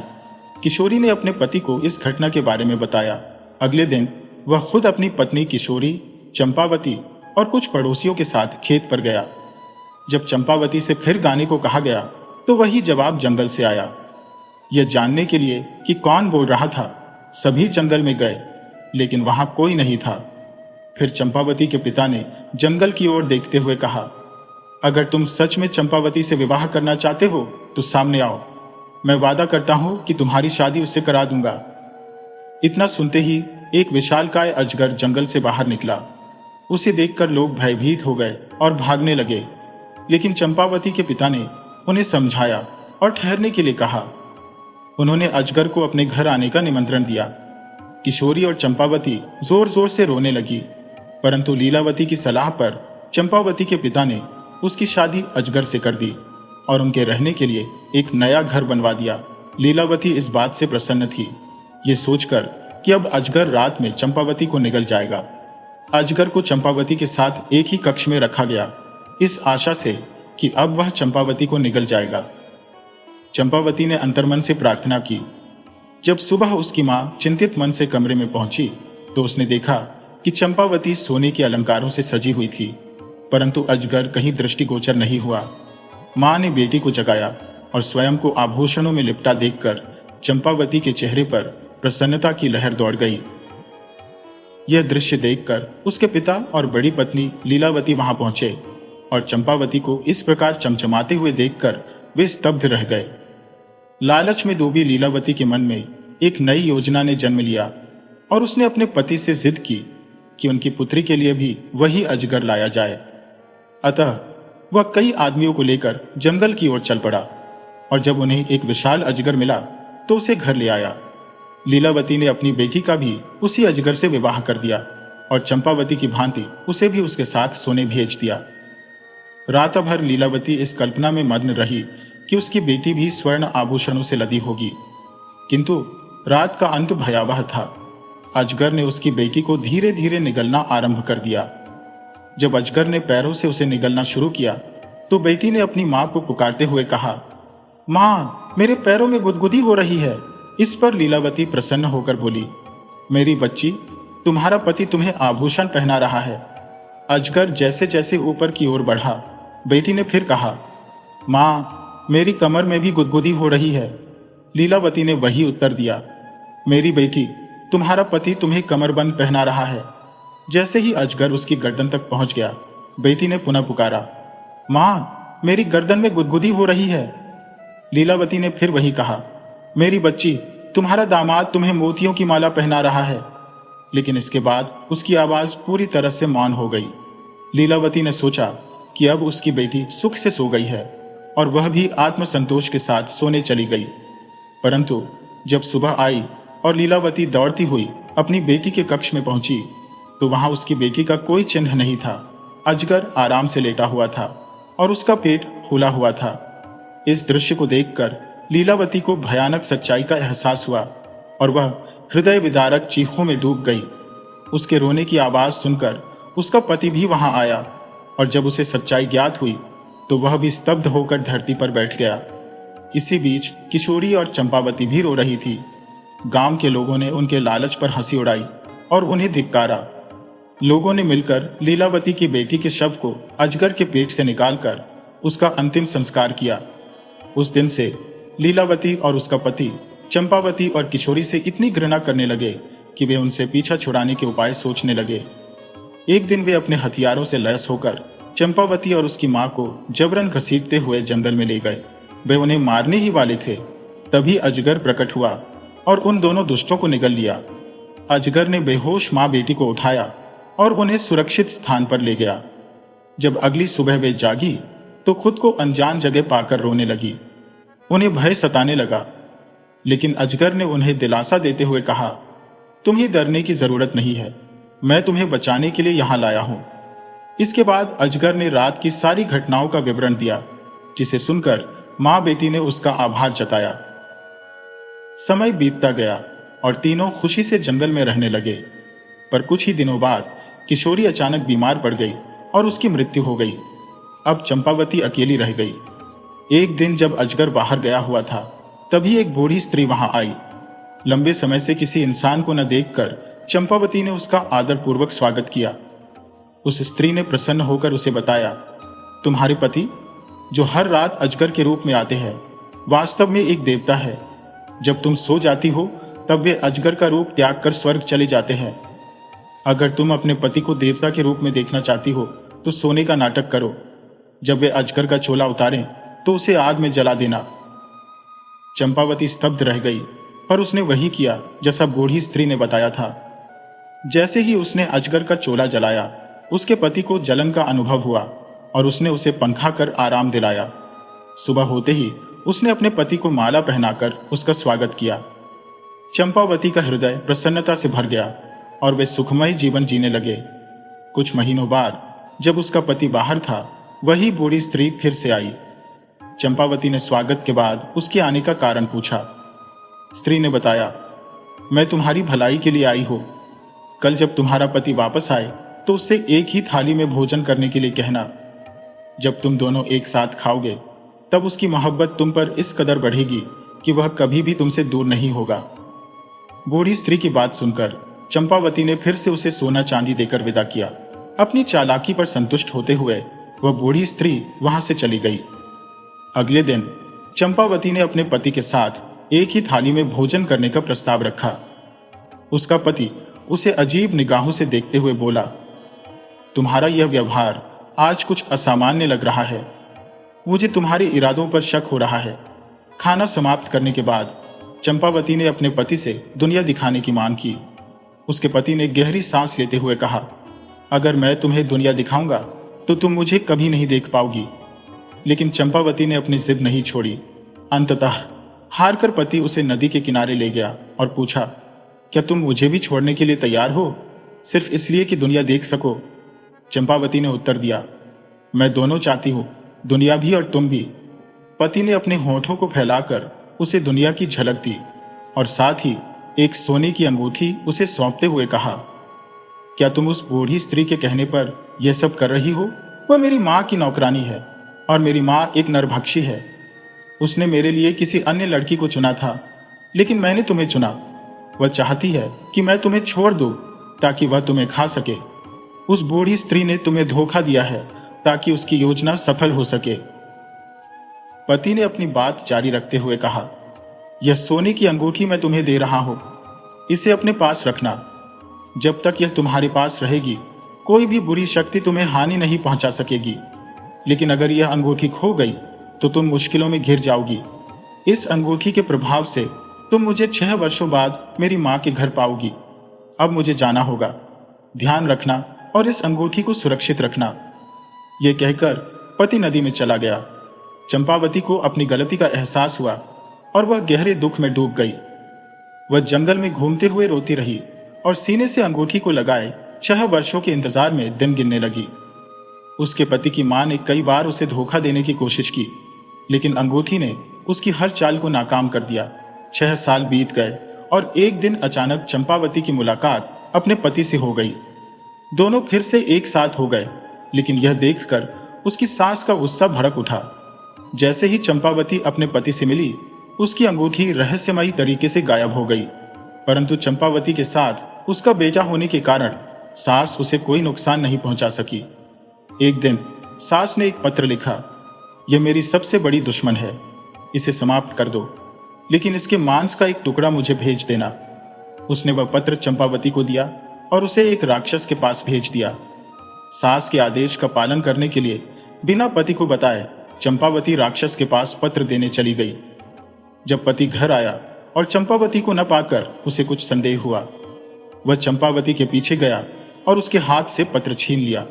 [SPEAKER 1] किशोरी ने अपने पति को इस घटना के बारे में बताया। अगले दिन वह खुद अपनी पत्नी किशोरी, चंपावती और कुछ पड़ोसियों के साथ खेत पर गया। जब चंपावती से फिर गाने को कहा गया तो वही जवाब जंगल से आया। यह जानने के लिए कि कौन बोल रहा था, सभी जंगल में गए, लेकिन वहां कोई नहीं था। फिर चंपावती के पिता ने जंगल की ओर देखते हुए कहा, अगर तुम सच में चंपावती से विवाह करना चाहते हो तो सामने आओ, मैं वादा करता हूं कि तुम्हारी शादी उससे करा दूंगा। इतना सुनते ही एक विशालकाय अजगर जंगल से बाहर निकला। उसे देखकर लोग भयभीत हो गए और भागने लगे। लेकिन चंपावती के पिता ने उन्हें समझाया और ठहरने के लिए कहा। उन्होंने अजगर को अपने घर आने का निमंत्रण दिया। किशोरी और चंपावती जोर जोर से रोने लगी, परंतु लीलावती की सलाह पर चंपावती के पिता ने उसकी शादी अजगर से कर दी और उनके रहने के लिए एक नया घर बनवा दिया। लीलावती इस बात से प्रसन्न थी, ये सोचकर कि अब अजगर रात में चंपावती को निगल जाएगा। अजगर को चंपावती के साथ एक ही कक्ष में रखा गया, इस आशा से कि अब वह चंपावती को निगल जाएगा। चंपावती ने अंतर्मन से प्रार्थना की। जब सुबह उसकी मां चिंतित मन से कमरे में पहुंची तो उसने देखा कि चंपावती सोने के अलंकारों से सजी हुई थी, परंतु अजगर कहीं दृष्टिगोचर नहीं हुआ। मां ने बेटी को जगाया और स्वयं को आभूषणों में लिपटा देखकर चंपावती के चेहरे पर प्रसन्नता की लहर दौड़ गई। यह दृश्य देखकर उसके पिता और बड़ी पत्नी लीलावती वहां पहुंचे और चंपावती को इस प्रकार चमचमाते हुए देखकर वे स्तब्ध रह गए। लालच में डूबी लीलावती के मन में एक नई योजना ने जन्म लिया और उसने अपने पति से जिद की कि उनकी पुत्री के लिए भी वही अजगर लाया जाए। अतः वह कई आदमियों को लेकर जंगल की ओर चल पड़ा और जब उन्हें एक विशाल अजगर मिला तो उसे घर ले आया। लीलावती ने अपनी बेटी का भी उसी अजगर से विवाह कर दिया और चंपावती की भांति उसे भी उसके साथ सोने भेज दिया। रात भर लीलावती इस कल्पना में मग्न रही कि उसकी बेटी भी स्वर्ण आभूषणों से लदी होगी, किंतु रात का अंत भयावह था। अजगर ने उसकी बेटी को धीरे धीरे निगलना आरंभ कर दिया। जब अजगर ने पैरों से उसे निगलना शुरू किया तो बेटी ने अपनी मां को पुकारते हुए कहा, मां, मेरे पैरों में गुदगुदी हो रही है। इस पर लीलावती प्रसन्न होकर बोली, मेरी बच्ची, तुम्हारा पति तुम्हें आभूषण पहना रहा है। अजगर जैसे जैसे ऊपर की ओर बढ़ा, बेटी ने फिर कहा, मां, मेरी कमर में भी गुदगुदी हो रही है। लीलावती ने वही उत्तर दिया, मेरी बेटी, तुम्हारा पति तुम्हें कमरबंद पहना रहा है। जैसे ही अजगर उसकी गर्दन तक पहुंच गया, बेटी ने पुनः पुकारा, मां, मेरी गर्दन में गुदगुदी हो रही है। लीलावती ने फिर वही कहा, मेरी बच्ची, तुम्हारा दामाद तुम्हें मोतियों की माला पहना रहा है। लेकिन इसके बाद उसकी आवाज पूरी तरह से मौन हो गई। लीलावती ने सोचा कि अब उसकी बेटी सुख से सो गई है और वह भी आत्मसंतोष के साथ सोने चली गई। परंतु जब सुबह आई और लीलावती दौड़ती हुई अपनी बेटी के कक्ष में पहुंची तो वहां उसकी बेटी का कोई चिन्ह नहीं था। अजगर आराम से लेटा हुआ था और उसका पेट फूला हुआ था। इस दृश्य को देखकर लीलावती को भयानक सच्चाई का एहसास हुआ और वह हृदय विदारक चीखों में डूब गई। उसके रोने की आवाज सुनकर उसका पति भी वहां आया और जब उसे सच्चाई ज्ञात हुई तो वह भी स्तब्ध होकर धरती पर बैठ गया। इसी बीच किशोरी और चंपावती भी रो रही थी। गांव के लोगों ने उनके लालच पर हंसी उड़ाई और उन्हें धिक्कारा। लोगों ने मिलकर लीलावती की बेटी के शव को अजगर के पेट से निकालकर उसका अंतिम संस्कार किया। उस दिन से लीलावती और उसका पति चंपावती और किशोरी से इतनी घृणा करने लगे कि वे उनसे पीछा छुड़ाने के उपाय सोचने लगे। एक दिन वे अपने हथियारों से लैस होकर चंपावती और उसकी मां को जबरन घसीटते हुए जंगल में ले गए। वे उन्हें मारने ही वाले थे, तभी अजगर प्रकट हुआ और उन दोनों दुष्टों को निगल लिया। अजगर ने बेहोश मां बेटी को उठाया और उन्हें सुरक्षित स्थान पर ले गया। जब अगली सुबह वे जागी तो खुद को अनजान जगह पाकर रोने लगी। उन्हें भय सताने लगा, लेकिन अजगर ने उन्हें दिलासा देते हुए कहा, तुम्हें डरने की जरूरत नहीं है, मैं तुम्हें बचाने के लिए यहां लाया हूं। इसके बाद अजगर ने रात की सारी घटनाओं का विवरण दिया, जिसे सुनकर मां बेटी ने उसका आभार जताया। समय बीतता गया और तीनों खुशी से जंगल में रहने लगे। पर कुछ ही दिनों बाद किशोरी अचानक बीमार पड़ गई और उसकी मृत्यु हो गई। अब चंपावती अकेली रह गई। एक दिन जब अजगर बाहर गया हुआ था, तभी एक बूढ़ी स्त्री वहां आई। लंबे समय से किसी इंसान को न देखकर चंपावती ने उसका आदरपूर्वक स्वागत किया। उस स्त्री ने प्रसन्न होकर उसे बताया, तुम्हारे पति, जो हर रात अजगर के रूप में आते हैं, वास्तव में एक देवता है। जब तुम सो जाती हो तब वे अजगर का रूप त्याग कर स्वर्ग चले जाते हैं। अगर तुम अपने पति को देवता के रूप में देखना चाहती हो तो सोने का नाटक करो। जब वे अजगर का चोला उतारें तो उसे आग में जला देना। चंपावती स्तब्ध रह गई, पर उसने वही किया जैसा बूढ़ी स्त्री ने बताया था। जैसे ही उसने अजगर का चोला जलाया, उसके पति को जलन का अनुभव हुआ और उसने उसे पंखा कर आराम दिलाया। सुबह होते ही उसने अपने पति को माला पहनाकर उसका स्वागत किया। चंपावती का हृदय प्रसन्नता से भर गया और वे सुखमय जीवन जीने लगे। कुछ महीनों बाद जब उसका पति बाहर था, वही बूढ़ी स्त्री फिर से आई। चंपावती ने स्वागत के बाद उसके आने का कारण पूछा। स्त्री ने बताया, मैं तुम्हारी भलाई के लिए आई हूं। कल जब तुम्हारा पति वापस आए तो उससे एक ही थाली में भोजन करने के लिए कहना। जब तुम दोनों एक साथ खाओगे तब उसकी मोहब्बत तुम पर इस कदर बढ़ेगी कि वह कभी भी तुमसे दूर नहीं होगा। बूढ़ी स्त्री की बात सुनकर चंपावती ने फिर से उसे सोना चांदी देकर विदा किया। अपनी चालाकी पर संतुष्ट होते हुए वह बूढ़ी स्त्री वहां से चली गई। अगले दिन चंपावती ने अपने पति के साथ एक ही थाली में भोजन करने का प्रस्ताव रखा। उसका पति उसे अजीब निगाहों से देखते हुए बोला, तुम्हारा यह व्यवहार आज कुछ असामान्य लग रहा है। मुझे तुम्हारे इरादों पर शक हो रहा है। खाना समाप्त करने के बाद चंपावती ने अपने पति से दुनिया दिखाने की मांग की। उसके पति ने गहरी सांस लेते हुए कहा, अगर मैं तुम्हें दुनिया दिखाऊंगा तो तुम मुझे कभी नहीं देख पाओगी। लेकिन चंपावती ने अपनी जिद नहीं छोड़ी। अंततः हारकर पति उसे नदी के किनारे ले गया और पूछा, क्या तुम मुझे भी छोड़ने के लिए तैयार हो, सिर्फ इसलिए कि दुनिया देख सको? चंपावती ने उत्तर दिया, मैं दोनों चाहती हूं, दुनिया भी और तुम भी। पति ने अपने होठों को फैलाकर उसे दुनिया की झलक दी और साथ ही एक सोने की अंगूठी उसे सौंपते हुए कहा, क्या तुम उस बूढ़ी स्त्री के कहने पर यह सब कर रही हो? वह मेरी मां की नौकरानी है और मेरी मां एक नरभक्षी है। उसने मेरे लिए किसी अन्य लड़की को चुना था, लेकिन मैंने तुम्हें चुना। वह चाहती है कि मैं तुम्हें छोड़ दूं ताकि वह तुम्हें खा सके। उस बूढ़ी स्त्री ने तुम्हें धोखा दिया है ताकि उसकी योजना सफल हो सके। पति ने अपनी बात जारी रखते हुए कहा, यह सोने की अंगूठी मैं तुम्हें दे रहा हूं, इसे अपने पास रखना। जब तक यह तुम्हारे पास रहेगी कोई भी बुरी शक्ति तुम्हें हानि नहीं पहुंचा सकेगी। लेकिन अगर यह अंगूठी खो गई तो तुम मुश्किलों में घिर जाओगी। इस अंगूठी के प्रभाव से तुम मुझे 6 वर्षों बाद मेरी मां के घर पाओगी। अब मुझे जाना होगा, ध्यान रखना और इस अंगूठी को सुरक्षित रखना। यह कहकर पति नदी में चला गया। चंपावती को अपनी गलती का एहसास हुआ और वह गहरे दुख में डूब गई। वह जंगल में घूमते हुए रोती रही और सीने से अंगूठी को लगाए 6 वर्षों के इंतजार में दिन गिनने लगी। उसके पति की मां ने कई बार उसे धोखा देने की कोशिश की, लेकिन अंगूठी ने उसकी हर चाल को नाकाम कर दिया। 6 साल बीत गए और एक दिन अचानक चंपावती की मुलाकात अपने पति से हो गई। दोनों फिर से एक साथ हो गए, लेकिन यह देखकर उसकी सास का गुस्सा भड़क उठा। जैसे ही चंपावती अपने पति से मिली, उसकी अंगूठी रहस्यमयी तरीके से गायब हो गई। परंतु चंपावती के साथ उसका बेटा होने के कारण सास उसे कोई नुकसान नहीं पहुंचा सकी। एक दिन सास ने एक पत्र लिखा, यह मेरी सबसे बड़ी दुश्मन है, इसे समाप्त कर दो, लेकिन इसके मांस का एक टुकड़ा मुझे भेज देना। उसने वह पत्र चंपावती को दिया और उसे एक राक्षस के पास भेज दिया। सास के आदेश का पालन करने के लिए बिना पति को बताए चंपावती राक्षस के पास पत्र देने चली गई। जब पति घर आया और चंपावती को न पाकर उसे कुछ संदेह हुआ, वह चंपावती के पीछे गया और उसके हाथ से पत्र छीन लिया।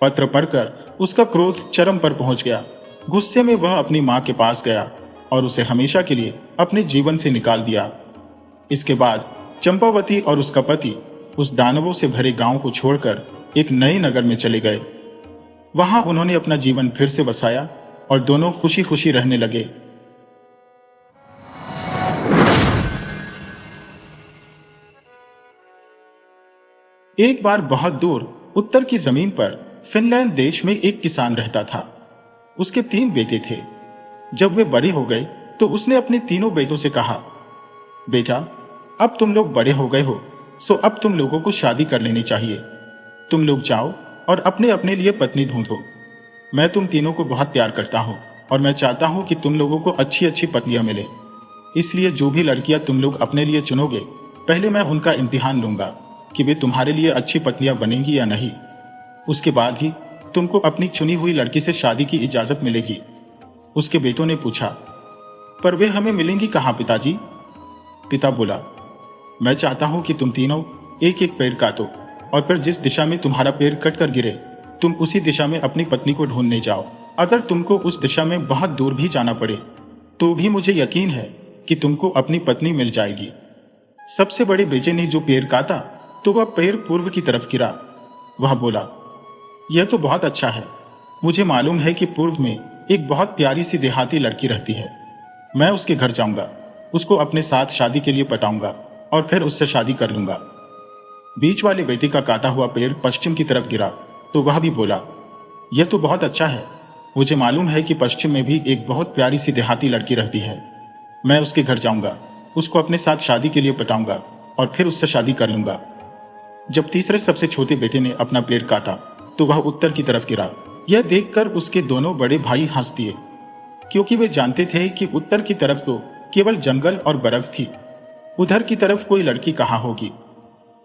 [SPEAKER 1] पत्र पढ़कर उसका क्रोध चरम पर पहुंच गया। गुस्से में वह अपनी मां के पास गया और उसे हमेशा के लिए अपने जीवन से निकाल दिया। इसके बाद चंपावती और उसका पति उस दानवों से भरे गांव को छोड़कर एक नए नगर में चले गए। वहां उन्होंने अपना जीवन फिर से बसाया और दोनों खुशी खुशी रहने लगे। एक बार बहुत दूर उत्तर की जमीन पर फिनलैंड देश में एक किसान रहता था। उसके 3 बेटे थे। जब वे बड़े हो गए तो उसने अपने तीनों बेटों से कहा, बेटा, अब तुम लोग बड़े हो गए हो, सो अब तुम लोगों को शादी कर लेनी चाहिए। तुम लोग जाओ और अपने अपने लिए पत्नी ढूंढो। मैं तुम तीनों को बहुत प्यार करता हूं और मैं चाहता हूं कि तुम लोगों को अच्छी अच्छी पत्नियां मिले। इसलिए जो भी लड़कियां तुम लोग अपने लिए चुनोगे, पहले मैं उनका इम्तिहान लूंगा कि वे तुम्हारे लिए अच्छी पत्नियां बनेंगी या नहीं। उसके बाद ही तुमको अपनी चुनी हुई लड़की से शादी की इजाजत मिलेगी। उसके बेटों ने पूछा, पर वे हमें मिलेंगी कहां पिताजी? पिता बोला, मैं चाहता हूं कि तुम तीनों एक एक पेड़ काटो और फिर जिस दिशा में तुम्हारा पेड़ कट कर गिरे तुम उसी दिशा में अपनी पत्नी को ढूंढने जाओ। अगर तुमको उस दिशा में बहुत दूर भी जाना पड़े तो भी मुझे यकीन है कि तुमको अपनी पत्नी मिल जाएगी। सबसे बड़े बेटे ने जो पेड़ काटा तो वह पेड़ पूर्व की तरफ गिरा। वह बोला, यह तो बहुत अच्छा है। मुझे मालूम है कि पूर्व में एक बहुत प्यारी सी देहाती लड़की रहती है। मैं उसके घर जाऊंगा, उसको अपने साथ शादी के लिए पटाऊंगा और फिर उससे शादी कर लूंगा। बीच वाले बेटे का काटा हुआ पेड़ पश्चिम की तरफ गिरा तो वह भी बोला, यह तो बहुत अच्छा है। मुझे मालूम है कि पश्चिम में भी एक बहुत प्यारी सी देहाती लड़की रहती है। मैं उसके घर जाऊंगा, उसको अपने साथ शादी के लिए पटाऊंगा और फिर उससे शादी कर लूंगा। जब तीसरे सबसे छोटे बेटे ने अपना पेड़ काटा तो वह उत्तर की तरफ गिरा। यह देखकर उसके दोनों बड़े भाई हंस दिए, क्योंकि वे जानते थे कि उत्तर की तरफ तो केवल जंगल और बर्फ थी, उधर की तरफ कोई लड़की कहाँ होगी।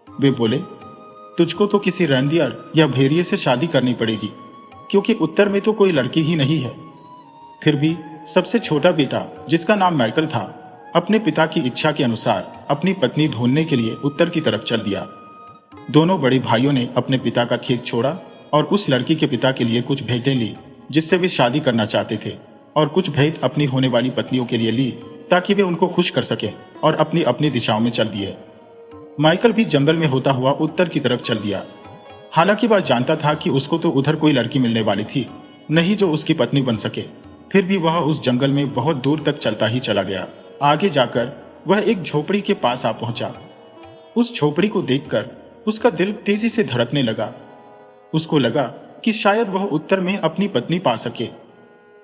[SPEAKER 1] वे बोले, तुझको तो किसी रेंडियर या भेड़िए से शादी करनी पड़ेगी, क्योंकि उत्तर में तो कोई लड़की ही नहीं है। फिर भी सबसे छोटा बेटा, जिसका नाम माइकल था, अपने पिता की इच्छा के अनुसार अपनी पत्नी ढूंढने के लिए उत्तर की तरफ चल दिया। दोनों बड़े भाइयों ने अपने पिता का खेत छोड़ा और उस लड़की के पिता के लिए कुछ भेंटें ली जिससे वे शादी करना चाहते थे, और कुछ भेंट अपनी होने वाली पत्नियों के लिए ली ताकि वे उनको खुश कर सकें, और अपनी अपनी दिशाओं में चल दिए। माइकल भी जंगल में होता हुआ उत्तर की तरफ चल दिया। हालांकि वह जानता था कि उसको तो उधर कोई लड़की मिलने वाली थी नहीं जो उसकी पत्नी बन सके। फिर भी वह उस जंगल में बहुत दूर तक चलता ही चला गया। आगे जाकर वह एक झोपड़ी के पास आ पहुंचा। उस झोपड़ी को देखकर उसका दिल तेजी से धड़कने लगा। उसको लगा कि शायद वह उत्तर में अपनी पत्नी पा सके।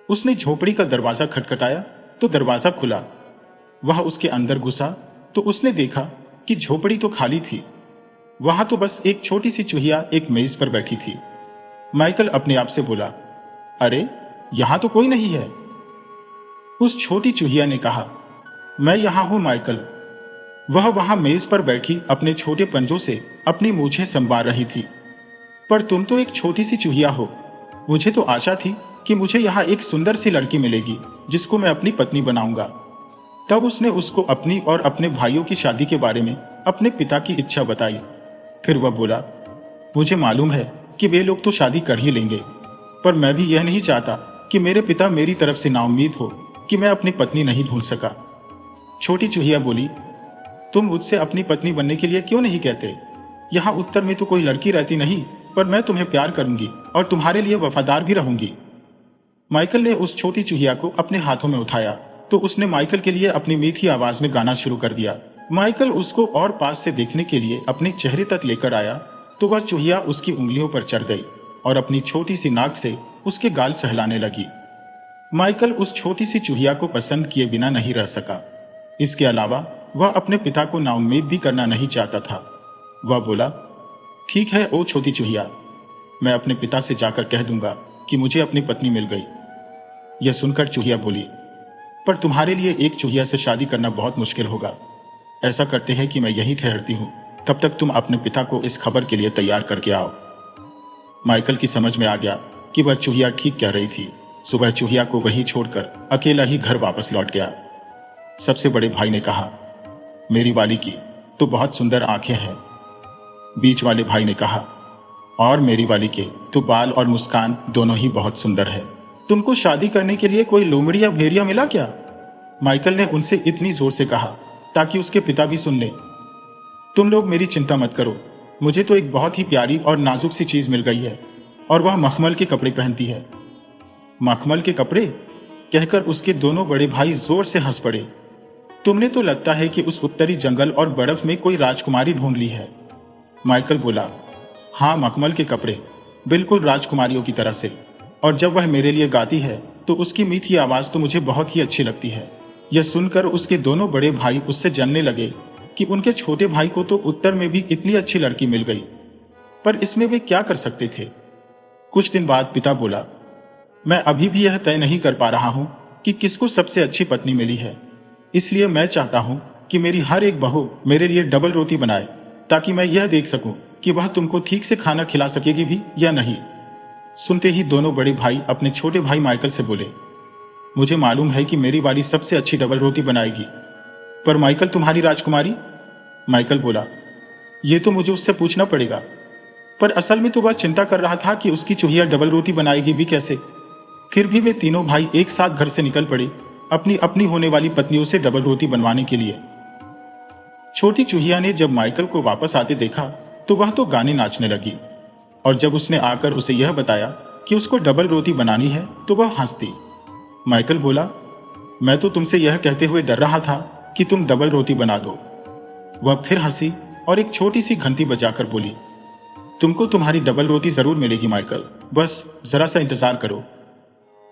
[SPEAKER 1] उसने झोपड़ी का दरवाजा खटखटाया तो दरवाजा खुला। वह उसके अंदर घुसा तो उसने देखा कि झोपड़ी तो खाली थी। वहां तो बस एक छोटी सी चूहिया एक मेज पर बैठी थी। माइकल अपने आप से बोला, अरे यहां तो कोई नहीं है। उस छोटी चूहिया ने कहा, मैं यहां हूं माइकल। वह वहां मेज पर बैठी अपने छोटे पंजों से अपनी मूछें संवार रही थी। पर तुम तो एक छोटी सी चूहिया हो। मुझे तो आशा थी कि मुझे यहां एक सुंदर सी लड़की मिलेगी जिसको मैं अपनी पत्नी बनाऊंगा। तब उसने उसको अपनी और अपने भाइयों की शादी के बारे में अपने पिता की इच्छा बताई। फिर वह बोला, मुझे मालूम है कि वे लोग तो शादी कर ही लेंगे, पर मैं भी यह नहीं चाहता कि मेरे पिता मेरी तरफ से नाउम्मीद हो कि मैं अपनी पत्नी नहीं ढूंढ सका। छोटी चूहिया बोली, तुम मुझसे अपनी पत्नी बनने के लिए क्यों नहीं कहते? यहाँ उत्तर में तो कोई लड़की रहती नहीं, पर मैं तुम्हें प्यार करूंगी और तुम्हारे लिए वफादार भी रहूंगी। माइकल ने उस छोटी चूहिया को अपने हाथों में उठाया तो उसने माइकल के लिए अपनी मीठी आवाज में गाना शुरू कर दिया। माइकल उसको और पास से देखने के लिए अपने चेहरे तक लेकर आया तो वह चूहिया उसकी उंगलियों पर चढ़ गई और अपनी छोटी सी नाक से उसके गाल सहलाने लगी। माइकल उस छोटी सी चूहिया को पसंद किए बिना नहीं रह सका। इसके अलावा वह अपने पिता को नाउम्मीद भी करना नहीं चाहता था। वह बोला, ठीक है ओ छोटी चूहिया, मैं अपने पिता से जाकर कह दूंगा कि मुझे अपनी पत्नी मिल गई। यह सुनकर चूहिया बोली, पर तुम्हारे लिए एक चूहिया से शादी करना बहुत मुश्किल होगा। ऐसा करते हैं कि मैं यहीं ठहरती हूं, तब तक तुम अपने पिता को इस खबर के लिए तैयार करके आओ। माइकल की समझ में आ गया कि वह चूहिया ठीक कह रही थी। सुबह चूहिया को वहीं छोड़कर अकेला ही घर वापस लौट गया। सबसे बड़े भाई ने कहा, मेरी वाली की तो बहुत सुंदर आंखें हैं। बीच वाले भाई ने कहा, और मेरी वाली के तो बाल और मुस्कान दोनों ही बहुत सुंदर है। तुमको शादी करने के लिए कोई लोमड़ी या भेड़िया मिला क्या? माइकल ने उनसे इतनी जोर से कहा ताकि उसके पिता भी सुन ले। तुम लोग मेरी चिंता मत करो, मुझे तो एक बहुत ही प्यारी और नाजुक सी चीज मिल गई है, और वह मखमल के कपड़े पहनती है। मखमल के कपड़े? कहकर उसके दोनों बड़े भाई जोर से हंस पड़े। तुमने तो लगता है कि उस उत्तरी जंगल और बर्फ में कोई राजकुमारी ढूंढ ली है। माइकल बोला, हाँ मखमल के कपड़े, बिल्कुल राजकुमारियों की तरह से। और जब वह मेरे लिए गाती है तो उसकी मीठी आवाज तो मुझे बहुत ही अच्छी लगती है। यह सुनकर उसके दोनों बड़े भाई उससे जलने लगे कि उनके छोटे भाई को तो उत्तर में भी इतनी अच्छी लड़की मिल गई, पर इसमें वे क्या कर सकते थे। कुछ दिन बाद पिता बोला, मैं अभी भी यह तय नहीं कर पा रहा हूं कि किसको सबसे अच्छी पत्नी मिली है, इसलिए मैं चाहता हूं कि मेरी हर एक बहू मेरे लिए डबल रोटी बनाए, ताकि मैं यह देख सकूं कि वह तुमको ठीक से खाना खिला सकेगी भी या नहीं। सुनते ही दोनों बड़े भाई अपने छोटे भाई माइकल से बोले, मुझे मालूम है कि मेरी वाली सबसे अच्छी डबल रोटी बनाएगी, पर माइकल तुम्हारी राजकुमारी? माइकल बोला, यह तो मुझे उससे पूछना पड़ेगा। पर असल में तो वह चिंता कर रहा था कि उसकी चूहिया डबल रोटी बनाएगी भी कैसे। फिर भी वे तीनों भाई एक साथ घर से निकल पड़े अपनी अपनी होने वाली पत्नियों से डबल रोटी बनवाने के लिए। छोटी चूहिया ने जब माइकल को वापस आते देखा तो वह तो गाने नाचने लगी, और जब उसने आकर उसे यह बताया कि उसको डबल रोटी बनानी है तो वह हंसती। माइकल बोला, मैं तो तुमसे यह कहते हुए डर रहा था कि तुम डबल रोटी बना दो। वह फिर हंसी और एक छोटी सी घंटी बजाकर बोली, तुमको तुम्हारी डबल रोटी जरूर मिलेगी माइकल, बस जरा सा इंतजार करो।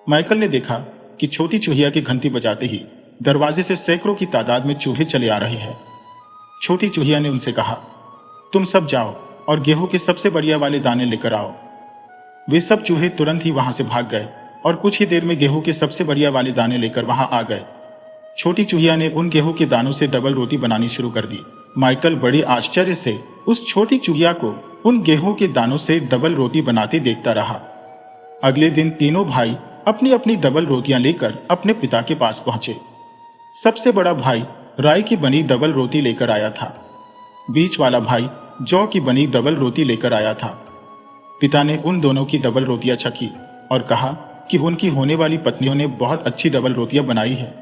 [SPEAKER 1] माइकल ने देखा कि छोटी चूहिया की घंटी बजाते ही दरवाजे से सैकड़ों की तादाद में चूहे चले आ रहे हैं। छोटी चूहिया ने उनसे कहा, तुम सब जाओ और गेहूं के सबसे बढ़िया वाले दाने लेकर आओ। वे सब चूहे तुरंत ही वहां से भाग गए और कुछ ही देर में गेहूं के सबसे बढ़िया वाले दाने लेकर वहां आ गए। छोटी चूहिया ने उन गेहूं के दानों से डबल रोटी बनानी शुरू कर दी। माइकल बड़े आश्चर्य से उस छोटी चूहिया को उन गेहूं के दानों से डबल रोटी बनाते देखता रहा। अगले दिन तीनों भाई अपनी अपनी डबल रोटियां लेकर अपने पिता के पास पहुंचे। सबसे बड़ा भाई राई की बनी डबल रोटी लेकर आया था। बीच वाला भाई जौ की बनी डबल रोटी लेकर आया था। पिता ने उन दोनों की डबल रोटियां चखी और कहा कि उनकी होने वाली पत्नियों ने बहुत अच्छी डबल रोटियां बनाई है।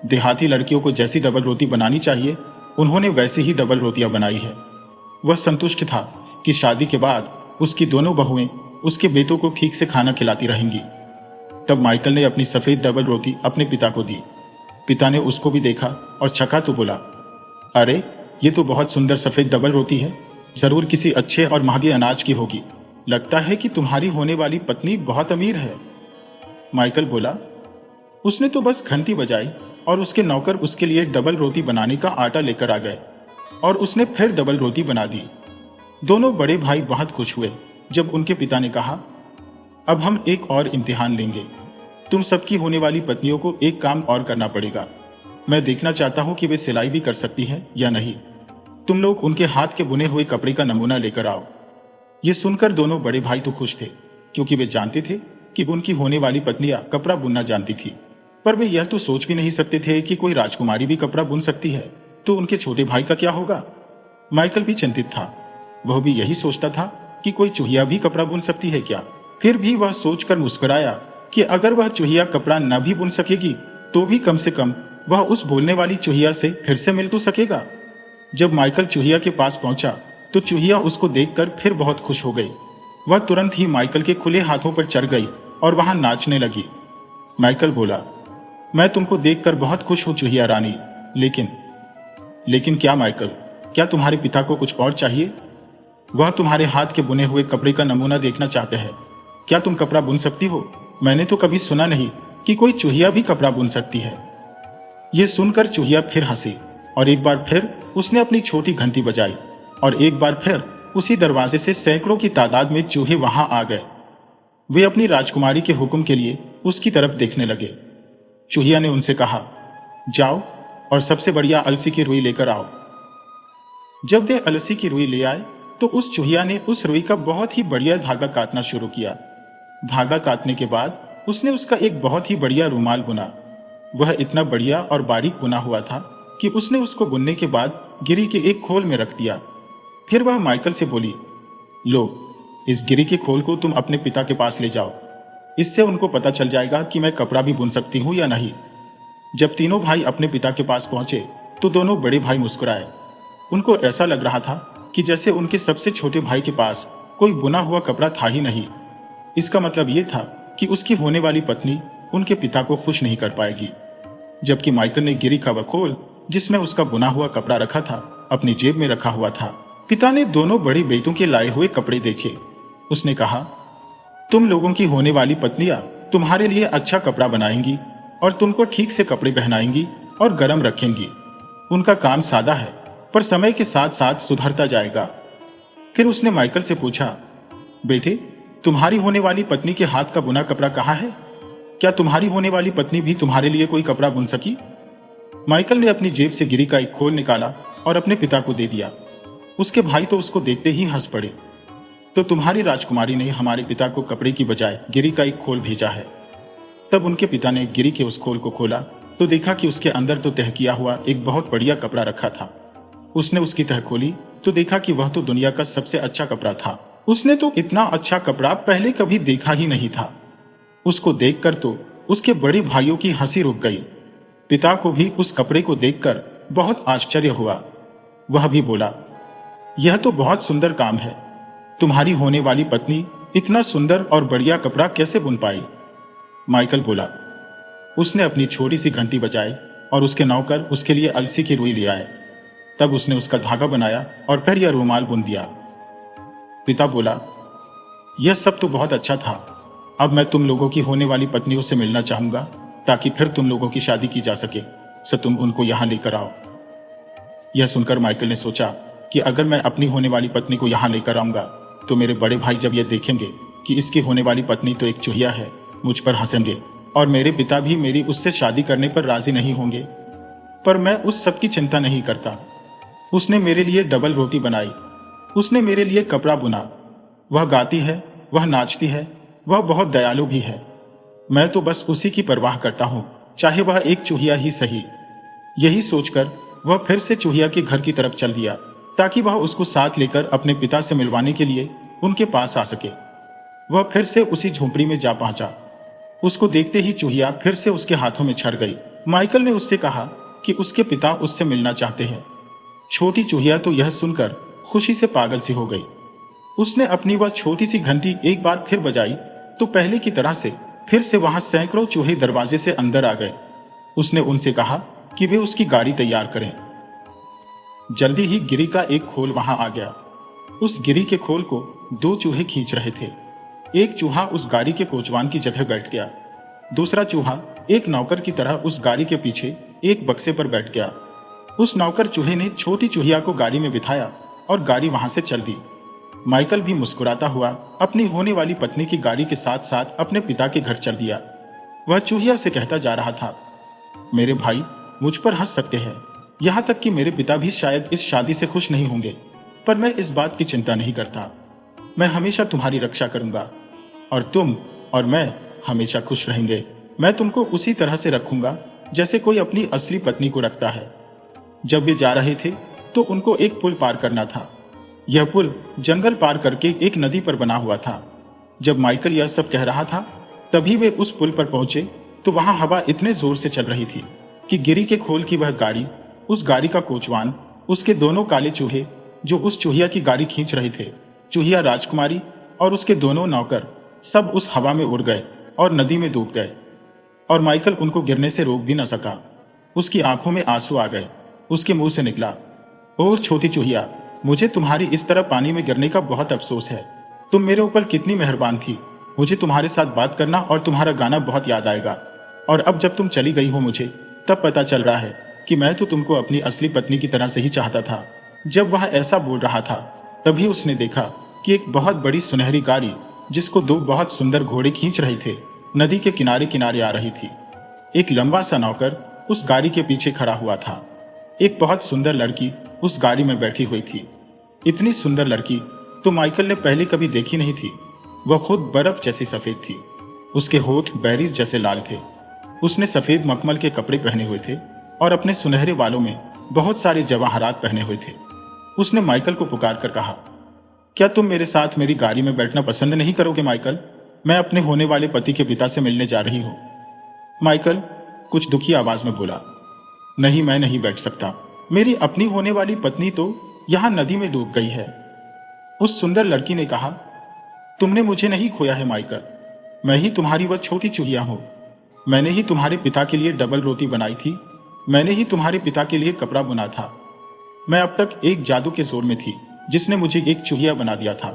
[SPEAKER 1] देहाती लड़कियों को जैसी डबल रोटी बनानी चाहिए उन्होंने वैसी ही डबल रोटियां बनाई है। वह संतुष्ट था कि शादी के बाद उसकी दोनों बहुएं उसके बेटों को ठीक से खाना खिलाती रहेंगी। तब माइकल ने अपनी सफेद डबल रोटी अपने पिता को दी। पिता ने उसको भी देखा और चखा तो बोला, अरे ये तो बहुत सुंदर सफेद डबल रोटी है, जरूर किसी अच्छे और महंगे अनाज की होगी। लगता है कि तुम्हारी होने वाली पत्नी बहुत अमीर है। माइकल बोला, उसने तो बस घंटी बजाई और उसके नौकर उसके लिए डबल रोटी बनाने का आटा लेकर आ गए और उसने फिर डबल रोटी बना दी। दोनों बड़े भाई बहुत खुश हुए जब उनके पिता ने कहा, अब हम एक और इम्तिहान लेंगे। तुम सबकी होने वाली पत्नियों को एक काम और करना पड़ेगा। मैं देखना चाहता हूं कि वे सिलाई भी कर सकती हैं या नहीं। तुम लोग उनके हाथ के बुने हुए कपड़े का नमूना लेकर आओ। ये सुनकर दोनों बड़े भाई तो खुश थे क्योंकि वे जानते थे कि उनकी होने वाली पत्नियां कपड़ा बुनना जानती थी, पर वे यह तो सोच भी नहीं सकते थे कि कोई राजकुमारी भी कपड़ा बुन सकती है तो उनके छोटे भाई का क्या होगा। माइकल भी चिंतित था। वह भी यही सोचता था कि कोई चूहिया भी कपड़ा बुन सकती है क्या। फिर भी वह सोचकर मुस्कुराया कि अगर वह चूहिया कपड़ा न भी बुन सकेगी तो भी कम से कम वह उस बोलने वाली चूहिया से फिर से मिल तो सकेगा। जब माइकल चूहिया के पास पहुंचा तो चूहिया उसको देखकर फिर बहुत खुश हो गई। वह तुरंत ही माइकल के खुले हाथों पर चढ़ गई और वहां नाचने लगी। माइकल बोला, मैं तुमको देखकर बहुत खुश हूं चूहिया रानी, लेकिन क्या माइकल, क्या तुम्हारे पिता को कुछ और चाहिए? वह तुम्हारे हाथ के बुने हुए कपड़े का नमूना देखना चाहते हैं। क्या तुम कपड़ा बुन सकती हो? मैंने तो कभी सुना नहीं कि कोई चूहिया भी कपड़ा बुन सकती है। यह सुनकर चूहिया फिर हंसी और एक बार फिर उसने अपनी छोटी घंटी बजाई और एक बार फिर उसी दरवाजे से सैकड़ों की तादाद में चूहे वहां आ गए। वे अपनी राजकुमारी के हुक्म के लिए उसकी तरफ देखने लगे। चूहिया ने उनसे कहा, जाओ और सबसे बढ़िया अलसी की रुई लेकर आओ। जब वे अलसी की रुई ले आए तो उस चूहिया ने उस रुई का बहुत ही बढ़िया धागा काटना शुरू किया। धागा काटने के बाद उसने उसका एक बहुत ही बढ़िया रुमाल बुना। वह इतना बढ़िया और बारीक बुना हुआ था कि उसने उसको बुनने के बाद गिरी के एक खोल में रख दिया। फिर वह माइकल से बोली, लो, इस गिरी के खोल को तुम अपने पिता के पास ले जाओ। इससे उनको पता चल जाएगा कि मैं कपड़ा भी बुन सकती हूं या नहीं। जब तीनों भाई अपने पिता के पास पहुंचे तो दोनों बड़े भाई मुस्कुराए। उनको ऐसा लग रहा था कि जैसे उनके सबसे छोटे भाई के पास कोई बुना हुआ कपड़ा था ही नहीं। इसका मतलब यह था कि उसकी होने वाली पत्नी उनके पिता को खुश नहीं कर पाएगी। जबकि माइकल ने गिरी का वह खोल जिसमें उसका बुना हुआ कपड़ा रखा था अपनी जेब में रखा हुआ था। पिता ने दोनों बड़ी बेटों के लाए हुए कपड़े देखे। उसने कहा, तुम लोगों की होने वाली पत्नियां तुम्हारे लिए अच्छा कपड़ा बनाएंगी और तुमको ठीक से कपड़े पहनाएंगी और गर्म रखेंगी। उनका काम सादा है पर समय के साथ साथ सुधरता जाएगा। फिर उसने माइकल से पूछा, बेटे, तुम्हारी होने वाली पत्नी के हाथ का बुना कपड़ा कहाँ है? क्या तुम्हारी होने वाली पत्नी भी तुम्हारे लिए कोई कपड़ा बुन सकी? माइकल ने अपनी जेब से गिरी का एक खोल निकाला और अपने पिता को दे दिया। उसके भाई तो उसको देखते ही हंस पड़े। तो तुम्हारी राजकुमारी ने हमारे पिता को कपड़े की बजाय गिरी का एक खोल भेजा है। तब उनके पिता ने गिरी के उस खोल को खोला तो देखा कि उसके अंदर तो तह किया हुआ एक बहुत बढ़िया कपड़ा रखा था। उसने उसकी तह खोली तो देखा कि वह तो दुनिया का सबसे अच्छा कपड़ा था। उसने तो इतना अच्छा कपड़ा पहले कभी देखा ही नहीं था। उसको देखकर तो उसके बड़े भाइयों की हंसी रुक गई। पिता को भी उस कपड़े को देखकर बहुत आश्चर्य हुआ। वह भी बोला, यह तो बहुत सुंदर काम है। तुम्हारी होने वाली पत्नी इतना सुंदर और बढ़िया कपड़ा कैसे बुन पाई? माइकल बोला, उसने अपनी छोटी सी घंटी बजाई और उसके नौकर उसके लिए अलसी की रुई ले आए। तब उसने उसका धागा बनाया और फिर यह रुमाल बुन दिया। पिता बोला, यह सब तो बहुत अच्छा था। अब मैं तुम लोगों की होने वाली पत्नियों से मिलना चाहूंगा, ताकि फिर तुम लोगों की शादी की जा सके। सो तुम उनको यहां लेकर आओ। यह सुनकर माइकल ने सोचा कि अगर मैं अपनी होने वाली पत्नी को यहां लेकर आऊंगा तो मेरे बड़े भाई जब यह देखेंगे कि इसकी होने वाली पत्नी तो एक चूहिया है, मुझ पर हंसेंगे और मेरे पिता भी मेरी उससे शादी करने पर राजी नहीं होंगे। पर मैं उस सब की चिंता नहीं करता। उसने मेरे लिए डबल रोटी बनाई, उसने मेरे लिए कपड़ा बुना, वह गाती है, वह नाचती है, वह बहुत दयालु भी है। मैं तो बस उसी की परवाह करता हूं, चाहे वह एक चूहिया ही सही। यही सोचकर वह फिर से चूहिया के घर की तरफ चल दिया, ताकि वह उसको साथ लेकर अपने पिता से मिलवाने के लिए उनके पास आ सके। वह फिर से उसी झोंपड़ी में जा पहुंचा। उसको देखते ही चूहिया फिर से उसके हाथों में छड़ गई। माइकल ने उससे कहा कि उसके पिता उससे मिलना चाहते हैं। छोटी चूहिया तो यह सुनकर खुशी से पागल सी हो गई। उसने अपनी वह छोटी सी घंटी एक बार फिर बजाई तो पहले की तरह से फिर से वहां सैकड़ों चूहे दरवाजे से अंदर आ गए। उसने उनसे कहा कि वे उसकी गाड़ी तैयार करें। जल्दी ही गिरी का एक खोल वहां आ गया। उस गिरी के खोल को दो चूहे खींच रहे थे। एक चूहा उस गाड़ी के कोचवान की जगह बैठ गया। दूसरा चूहा एक नौकर की तरह उस गाड़ी के पीछे एक बक्से पर बैठ गया। उस नौकर चूहे ने छोटी चूहिया को गाड़ी में बिठाया और गाड़ी वहां से चल दी। माइकल भी मुस्कुराता हुआ अपनी होने वाली पत्नी की गाड़ी के साथ साथ अपने पिता के घर चल दिया। वह चूहिया से कहता जा रहा था, मेरे भाई मुझ पर हंस सकते हैं, यहां तक कि मेरे पिता भी शायद इस शादी से खुश नहीं होंगे, पर मैं इस बात की चिंता नहीं करता। मैं हमेशा तुम्हारी रक्षा करूंगा और तुम और मैं हमेशा खुश रहेंगे। मैं तुमको उसी तरह से रखूंगा जैसे कोई अपनी असली पत्नी को रखता है। जब वे जा रहे थे तो उनको एक पुल पार करना था। यह पुल जंगल पार करके एक नदी पर बना हुआ था। जब माइकल यह सब कह रहा था तभी वे उस पुल पर पहुंचे तो वहां हवा इतने जोर से चल रही थी कि गिरी के खोल की वह गाड़ी, उस गाड़ी का कोचवान, उसके दोनों काले चूहे जो उस चूहिया की गाड़ी खींच रहे थे, चूहिया राजकुमारी और उसके दोनों नौकर सब उस हवा में उड़ गए और नदी में डूब गए। और माइकल उनको गिरने से रोक भी न सका। उसकी आंखों में आंसू आ गए। उसके मुंह से निकला, ओह छोटी चूहिया, मुझे तुम्हारी इस तरह पानी में गिरने का बहुत अफसोस है। तुम मेरे ऊपर कितनी मेहरबान थी। मुझे तुम्हारे साथ बात करना और तुम्हारा गाना बहुत याद आएगा। और अब जब तुम चली गई हो मुझे तब पता चल रहा है कि मैं तो तुमको अपनी असली पत्नी की तरह से ही चाहता था। जब वह ऐसा बोल रहा था तभी उसने देखा कि एक बहुत बड़ी सुनहरी गाड़ी जिसको दो बहुत सुंदर घोड़े खींच रहे थे नदी के किनारे किनारे आ रही थी। एक लंबा सा नौकर उस गाड़ी के पीछे खड़ा हुआ था। एक बहुत सुंदर लड़की उस गाड़ी में बैठी हुई थी। इतनी सुंदर लड़की तो माइकल ने पहले कभी देखी नहीं थी। वह खुद बर्फ जैसी सफेद थी। उसके होठ बेरीज जैसे लाल थे। उसने सफेद मखमल के कपड़े पहने हुए थे और अपने सुनहरे बालों में बहुत सारे जवाहरात पहने हुए थे। उसने माइकल को पुकार कर कहा, क्या तुम मेरे साथ मेरी गाड़ी में बैठना पसंद नहीं करोगे माइकल? मैं अपने होने वाले पति के पिता से मिलने जा रही हूं। माइकल कुछ दुखी आवाज में बोला, नहीं, मैं नहीं बैठ सकता। मेरी अपनी होने वाली पत्नी तो यहां नदी में डूब गई है। उस सुंदर लड़की ने कहा, तुमने मुझे नहीं खोया है माइकल। मैं ही तुम्हारी वह छोटी चूहिया हूं। मैंने ही तुम्हारे पिता के लिए डबल रोटी बनाई थी। मैंने ही तुम्हारे पिता के लिए कपड़ा बुना था। मैं अब तक एक जादू के जोर में थी जिसने मुझे एक चूहिया बना दिया था।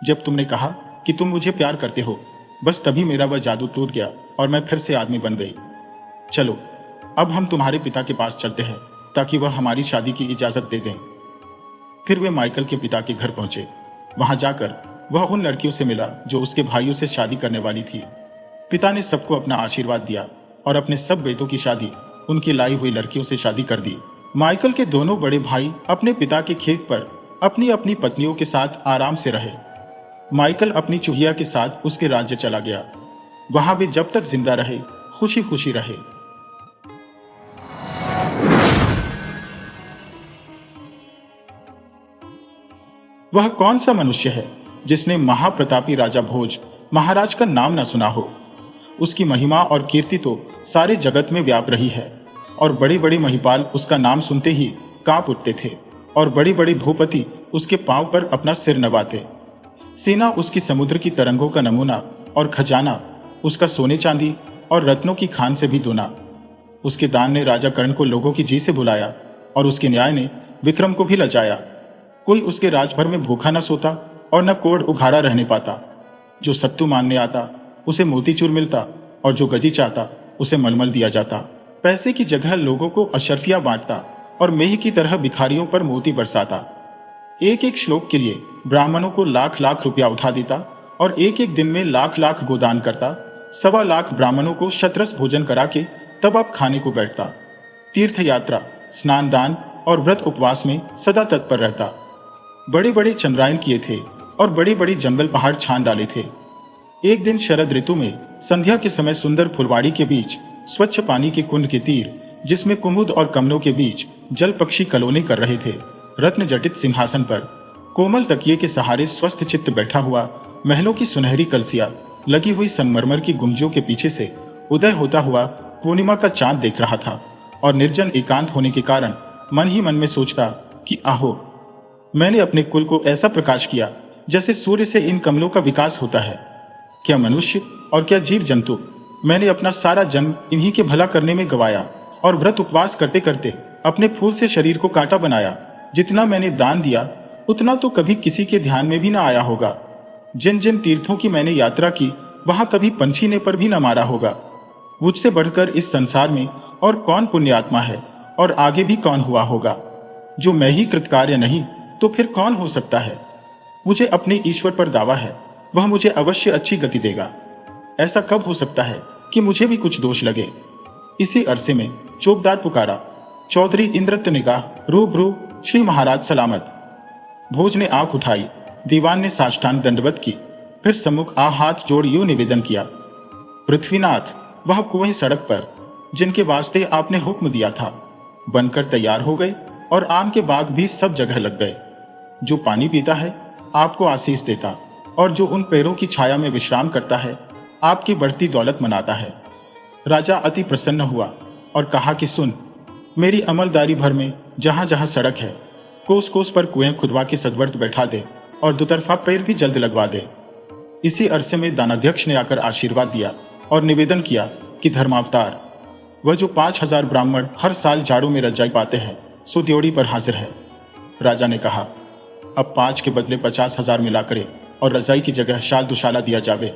[SPEAKER 1] जब तुमने कहा कि तुम मुझे प्यार करते हो, बस तभी मेरा वह जादू टूट गया और मैं फिर से आदमी बन गई। चलो अब हम तुम्हारे पिता के पास चलते हैं ताकि वह हमारी शादी की इजाजत दे दें। फिर वे माइकल के पिता के घर पहुंचे। वहां जाकर वह उन लड़कियों से मिला जो उसके भाइयों से शादी करने वाली थी। पिता ने सबको अपना आशीर्वाद दिया और अपने सब बेटों की शादी उनकी लाई हुई लड़कियों से शादी कर दी। माइकल के दोनों बड़े भाई अपने पिता के खेत पर अपनी अपनी पत्नियों के साथ आराम से रहे। माइकल अपनी चूहिया के साथ उसके राज्य चला गया। वहां वे जब तक जिंदा रहे खुशी खुशी रहे। वह कौन सा मनुष्य है जिसने महाप्रतापी राजा भोज महाराज का नाम न सुना हो। उसकी महिमा और कीर्ति तो सारे जगत में व्याप रही है और बड़े बड़े महिपाल उसका नाम सुनते ही कांप उठते थे और बड़ी बड़ी भूपति उसके पांव पर अपना सिर नवाते। सेना उसकी समुद्र की तरंगों का नमूना और खजाना उसका सोने चांदी और रत्नों की खान से भी दूना। उसके दान ने राजा कर्ण को लोगों की जी से बुलाया और उसके न्याय ने विक्रम को भी लजाया। कोई उसके राजभर में भूखा न सोता और न कोढ़ उघाड़ा रहने पाता। जो सत्तू मानने आता उसे मोतीचूर मिलता और जो गजी चाहता उसे मलमल दिया जाता। पैसे की जगह लोगों को अशर्फिया बांटता और मेह की तरह भिखारियों पर मोती बरसाता। एक एक श्लोक के लिए ब्राह्मणों को लाख लाख रुपया उठा देता और एक एक दिन में लाख लाख गोदान करता। 1.25 लाख ब्राह्मणों को शतरस भोजन करा के तब आप खाने को बैठता। तीर्थ यात्रा, स्नान दान और व्रत उपवास में सदा तत्पर रहता। बड़े बड़े चंद्रायन किए थे और बड़े बड़े जंगल पहाड़ छान डाले थे। एक दिन शरद ऋतु में संध्या के समय सुंदर फुलवाड़ी के बीच स्वच्छ पानी के कुंड के तीर, जिसमें कुमुद और कमलों के बीच जल पक्षी कलोनी कर रहे थे, रत्न जटित सिंहासन पर कोमल तकिए के सहारे स्वस्थ चित्त बैठा हुआ, महलों की सुनहरी कलसिया लगी हुई संगमरमर की गुंजियों के पीछे से उदय होता हुआ पूर्णिमा का चांद देख रहा था और निर्जन एकांत होने के कारण मन ही मन में सोचता कि आहो, मैंने अपने कुल को ऐसा प्रकाश किया जैसे सूर्य से इन कमलों का विकास होता है। क्या मनुष्य और क्या जीव जंतु, मैंने अपना सारा जन्म इन्हीं के भला करने में गवाया और व्रत उपवास करते करते अपने फूल से शरीर को कांटा बनाया। जितना मैंने दान दिया उतना तो कभी किसी के ध्यान में भी ना आया होगा। जिन जिन तीर्थों की मैंने यात्रा की वहां कभी पंछी ने पर भी न मारा होगा। मुझसे बढ़कर इस संसार में और कौन पुण्यात्मा है और आगे भी कौन हुआ होगा। जो मैं ही कृतकार्य नहीं तो फिर कौन हो सकता है। मुझे अपने ईश्वर पर दावा है, वह मुझे अवश्य अच्छी गति देगा। ऐसा कब हो सकता है कि मुझे भी कुछ दोष लगे। इसी अरसे में चौबदार पुकारा, चौधरी इंद्रत्व निगाह, रूबरू श्री महाराज सलामत। भोज ने आंख उठाई, दीवान ने साष्टांग दंडवत की, फिर सम्मुख हाथ जोड़ यूं निवेदन किया, पृथ्वीनाथ, वह कुएं सड़क पर जिनके वास्ते आपने हुक्म दिया था बनकर तैयार हो गए और आम के बाग भी सब जगह लग गए। जो पानी पीता है आपको आशीष देता और जो उन पेड़ों की छाया में विश्राम करता है आपकी बढ़ती दौलत मनाता है। राजा अति प्रसन्न हुआ और कहा कि सुन, मेरी अमलदारी भर में जहां जहां सड़क है कोस कोस पर कुएं खुदवा के सदवर्त बैठा दे और दुतरफा पेड़ भी जल्द लगवा दे। इसी अरसे में दानाध्यक्ष ने आकर आशीर्वाद दिया और निवेदन किया कि धर्मावतार, वह जो 5000 ब्राह्मण हर साल जाड़ों में रजाई पाते हैं सो ड्योढ़ी पर हाजिर है। राजा ने कहा, अब 5 के बदले 50,000 मिला करे और रजाई की जगह शाल दुशाला दिया जावे।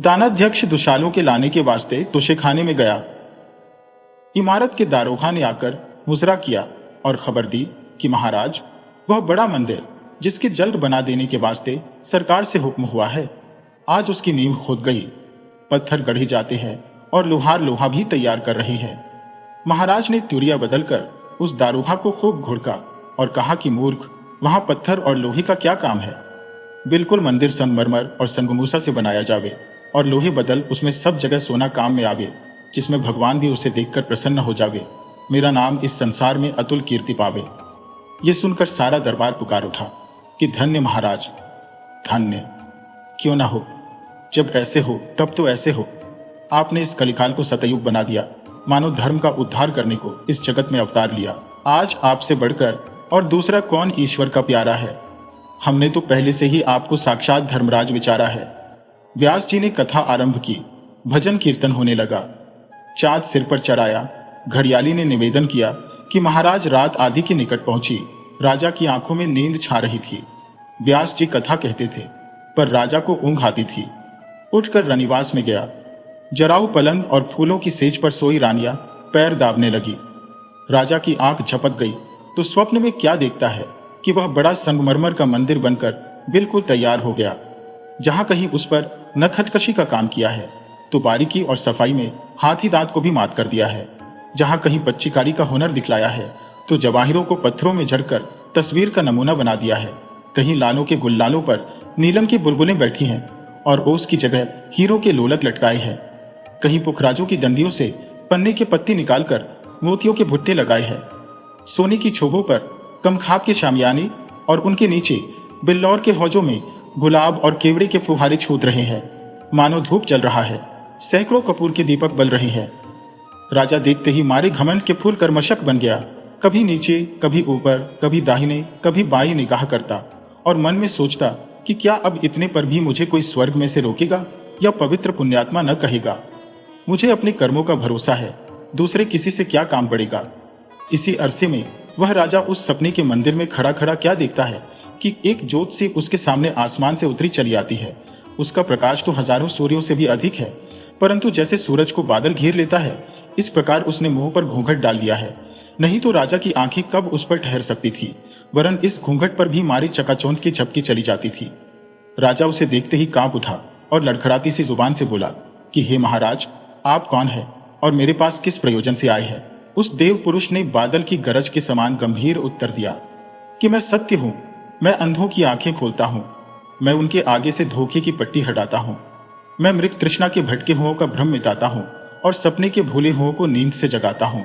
[SPEAKER 1] दानाध्यक्ष दुशालों के लाने के वास्ते तोशेखाने में गया। इमारत के दारोगा ने आकर मुजरा किया और खबर दी कि महाराज, वह बड़ा मंदिर जिसके जल्द बना देने के वास्ते सरकार से हुक्म हुआ है, आज उसकी नींव खोद गई। पत्थर गढ़े जाते हैं और लोहार लोहा भी तैयार कर रही है। महाराज ने तुरिया बदलकर उस दारोगा को खूब घुड़का और कहा कि मूर्ख, वहां पत्थर और लोहे का क्या काम है। बिल्कुल मंदिर संगमरमर और संगमूसा से बनाया जावे और लोहे बदल उसमें सब जगह सोना काम में आवे, जिसमें भगवान भी उसे देखकर प्रसन्न हो जावे। मेरा नाम इस संसार में अतुल कीर्ति पावे। ये सुनकर सारा दरबार पुकार उठा कि धन्य महाराज, धन्य। क्यों ना हो, जब ऐसे हो तब तो ऐसे हो। आपने इस कलिकाल को सतयुग बना दिया, मानो धर्म का उद्धार करने को इस जगत में अवतार लिया। आज आपसे बढ़कर और दूसरा कौन ईश्वर का प्यारा है। हमने तो पहले से ही आपको साक्षात धर्मराज विचारा है। व्यास जी ने कथा आरंभ की, भजन कीर्तन होने लगा। चाँद सिर पर चढ़ाया। घड़ियाली ने निवेदन किया कि महाराज रात आदि के निकट पहुंची। राजा की आंखों में नींद छा रही थी। व्यास जी कथा कहते थे पर राजा को ऊंघ आती थी। उठकर रनिवास में गया। जराऊ पलंग और फूलों की सेज पर सोई रानियां पैर दाबने लगी। राजा की आंख झपक गई तो स्वप्न में क्या देखता है कि वह बड़ा संगमरमर का मंदिर बनकर बिल्कुल तैयार हो गया। जहां कहीं उस पर नखतकशी का काम किया है तो बारीकी और सफाई में हाथी दांत को भी मात कर दिया है। जहां कहीं बच्चीकारी का हुनर दिखलाया है तो जवाहिरों को पत्थरों में जड़कर तस्वीर का नमूना बना दिया है। कहीं लालों के गुल्लालों पर नीलम की बुलबुलें बैठी हैं और ओस की जगह हीरों के लोलक लटकाए हैं। कहीं पुखराजों की दंदियों से पन्ने के पत्ती निकालकर मोतियों के भुट्टे लगाए हैं। सोने की छोबों पर कमखाब के शामियाने और उनके नीचे बिल्लौर के हौजों में गुलाब और केवड़े के फुहारे छूट रहे हैं, मानो धूप जल रहा है। सैकड़ों कपूर के दीपक बल रहे हैं। राजा देखते ही मारे घमंड के फूल कर्मशक बन गया। कभी नीचे, कभी ऊपर, कभी दाहिने, कभी बाईं निगाह करता और मन में सोचता कि क्या अब इतने पर भी मुझे कोई स्वर्ग में से रोकेगा या पवित्र पुण्यात्मा न कहेगा। मुझे अपने कर्मों का भरोसा है, दूसरे किसी से क्या काम पड़ेगा। इसी अरसे में वह राजा उस सपने के मंदिर में खड़ा खड़ा क्या देखता है कि एक ज्योत से उसके सामने आसमान से उतरी चली आती है। उसका प्रकाश तो हजारों सूर्यों से भी अधिक है, परंतु जैसे सूरज को बादल घेर लेता है, इस प्रकार उसने मुंह पर घूंघट डाल दिया है। नहीं तो राजा की आंखें कब उस पर ठहर सकती थी, वरन इस घूंघट पर भी मारी चकाचौंध की झपकी चली जाती थी। राजा उसे देखते ही कांप उठा और लड़खड़ाती सी जुबान से बोला कि हे महाराज, आप कौन है और मेरे पास किस प्रयोजन से आए हैं। उस देव पुरुष ने बादल की गरज के समान गंभीर उत्तर दिया कि मैं सत्य हूं, मैं अंधों की आंखें खोलता हूं, मैं उनके आगे से धोखे की पट्टी हटाता हूं, मैं मृग तृष्णा के भटके हुओं का भ्रम मिटाता हूं और सपने के भूले हुओं को नींद से जगाता हूं।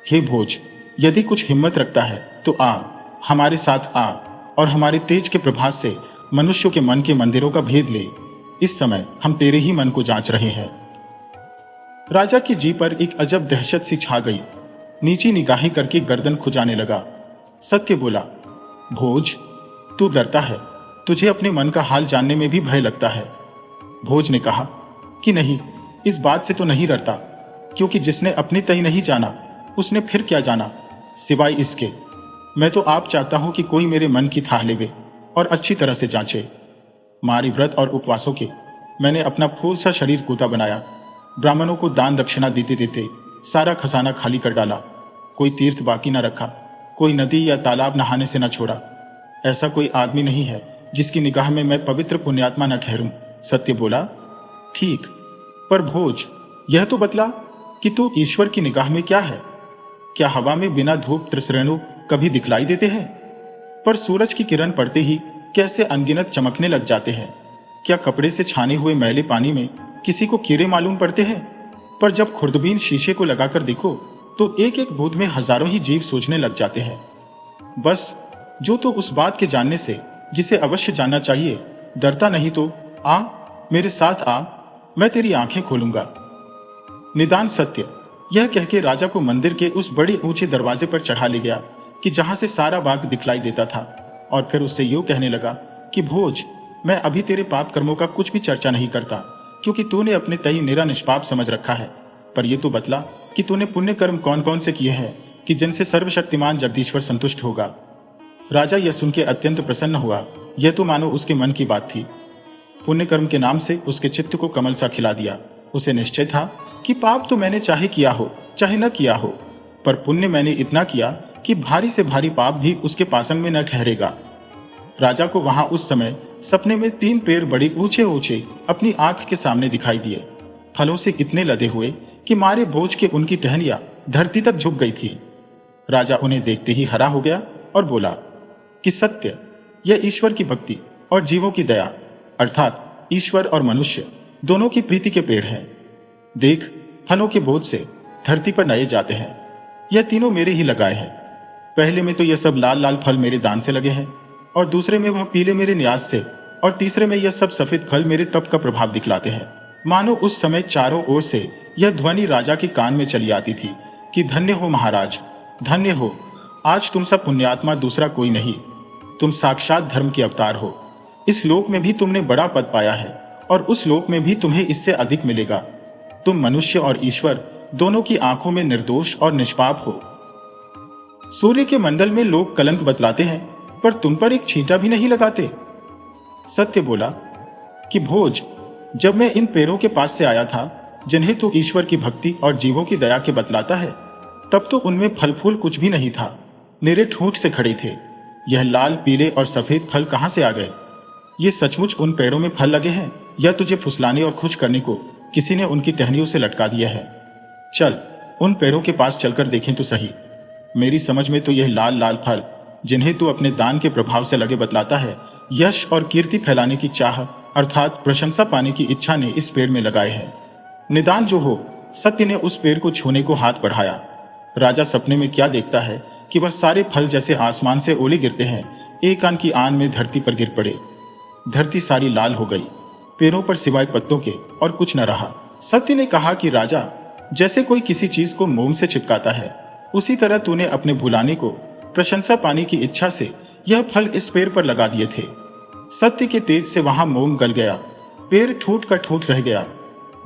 [SPEAKER 1] हे भोज, यदि कुछ हिम्मत रखता है तो आ, हमारे साथ आ और हमारे तेज के प्रभास से मनुष्यों के मन के मंदिरों का भेद ले। इस समय हम तेरे ही मन को जांच रहे हैं। राजा की जी पर एक अजब दहशत सी छा गई। नीची निगाहें करके गर्दन खुजाने लगा। सत्य बोला, भोज, तू डरता है, तुझे अपने मन का हाल जानने में भी भय लगता है। भोज ने कहा कि नहीं, इस बात से तो नहीं डरता, क्योंकि जिसने अपने तय नहीं जाना उसने फिर क्या जाना, सिवाय इसके मैं तो आप चाहता हूं कि कोई मेरे मन की थाह लेवे और अच्छी तरह से जांचे। मारी व्रत और उपवासों के मैंने अपना फूल सा शरीर कूता बनाया। ब्राह्मणों को दान दक्षिणा देते देते सारा खजाना खाली कर डाला। कोई तीर्थ बाकी न रखा, कोई नदी या तालाब नहाने से न छोड़ा। ऐसा कोई आदमी नहीं है जिसकी निगाह में मैं पवित्र पुण्यात्मा न ठहरूं। सत्य बोला, ठीक, पर भोज, यह तो बतला कि तू ईश्वर की निगाह में क्या है। क्या हवा में बिना धूप त्रिसरेणु कभी दिखलाई देते हैं? पर सूरज की किरण पड़ते ही कैसे अनगिनत चमकने लग जाते हैं। क्या कपड़े से छाने हुए मैले पानी में किसी को कीड़े मालूम पड़ते हैं? पर जब खुर्दबीन शीशे को लगाकर देखो तो एक एक बूंद में हजारों ही जीव सूझने लग जाते हैं। बस जो तो उस बात के जानने से जिसे अवश्य जानना चाहिए डरता नहीं, तो आ, मेरे साथ आ, मैं तेरी आंखें खोलूंगा। निदान सत्य, यह कह के राजा को मंदिर के उस बड़े ऊंचे दरवाजे पर चढ़ा ले गया कि जहां से सारा बाग दिखलाई देता था, और फिर उससे यूं कहने लगा कि भोज, मैं अभी तेरे पाप कर्मों का कुछ भी चर्चा नहीं करता, क्योंकि तूने अपने तय निरा निष्पाप समझ रखा है। पर यह तो बतला कि तूने पुण्य कर्म कौन कौन से किए हैं कि जिनसे सर्वशक्तिमान जगदीश्वर संतुष्ट होगा। राजा यह सुन के अत्यंत प्रसन्न हुआ। यह तो मानो उसके मन की बात थी। पुण्य कर्म के नाम से उसके चित्त को कमल सा खिला दिया। उसे निश्चय था कि पाप तो मैंने चाहे किया हो चाहे न किया हो, पर पुण्य मैंने इतना किया कि भारी से भारी पाप भी उसके पासन में न ठहरेगा। राजा को वहां उस समय सपने में 3 पेड़ बड़े ऊंचे ऊंचे अपनी आंख के सामने दिखाई दिए, फलों से इतने लदे हुए कि मारे बोझ के उनकी टहनियां धरती तक झुक गई थी। राजा उन्हें देखते ही हरा हो गया और बोला कि सत्य, यह ईश्वर की भक्ति और जीवों की दया, अर्थात ईश्वर और मनुष्य दोनों की प्रीति के पेड़ हैं। देख, फलों के बोझ से धरती पर नए जाते हैं। यह तीनों मेरे ही लगाए हैं। पहले में तो यह सब लाल लाल फल मेरे दान से लगे हैं, और दूसरे में वह पीले मेरे न्यास से, और तीसरे में यह सब सफेद फल मेरे तप का प्रभाव दिखलाते हैं। मानो उस समय चारों ओर से यह ध्वनि राजा के कान में चली आती थी कि धन्य हो महाराज, धन्य हो, आज तुम सब पुण्यात्मा दूसरा कोई नहीं, तुम साक्षात धर्म के अवतार हो। इस लोक में भी तुमने बड़ा पद पाया है और उस लोक में भी तुम्हें इससे अधिक मिलेगा। तुम मनुष्य और ईश्वर दोनों की आंखों में निर्दोष और निष्पाप हो। सूर्य के मंडल में लोग कलंक बतलाते हैं, पर तुम पर एक छींटा भी नहीं लगाते। सत्य बोला कि भोज, जब मैं इन पेड़ों के पास से आया था जिन्हें तो ईश्वर की भक्ति और जीवों की दया के बतलाता है, तब तो उनमें फल फूल कुछ भी नहीं था, निरे ठूंठ से खड़े थे। यह लाल पीले और सफेद फल कहां से आ गए? ये सचमुच उन पेड़ों में फल लगे हैं या तुझे फुसलाने और खुश करने को किसी ने उनकी टहनियों से लटका दिया है? चल, उन पेड़ों के पास चलकर देखें तो सही। मेरी समझ में तो यह लाल लाल फल, जिन्हें तू अपने दान के प्रभाव से लगे बतलाता है, यश और कीर्ति फैलाने की चाह अर्थात प्रशंसा पाने की इच्छा ने इस पेड़ में लगाए हैं। निदान जो हो, सत्य ने उस पेड़ को छूने को हाथ बढ़ाया। राजा सपने में क्या देखता है कि वह सारे फल जैसे आसमान से ओले गिरते हैं, एक आन की आन में धरती पर गिर पड़े। धरती सारी लाल हो गई, पेड़ों पर सिवाय पत्तों के और कुछ न रहा। सत्य ने कहा कि राजा, जैसे कोई किसी चीज को मोम से चिपकाता है, उसी तरह तूने अपने भुलाने को प्रशंसा पाने की इच्छा से यह फल इस पेड़ पर लगा दिए थे। सत्य के तेज से वहां मोम गल गया, पेड़ ठूट का ठूट रह गया।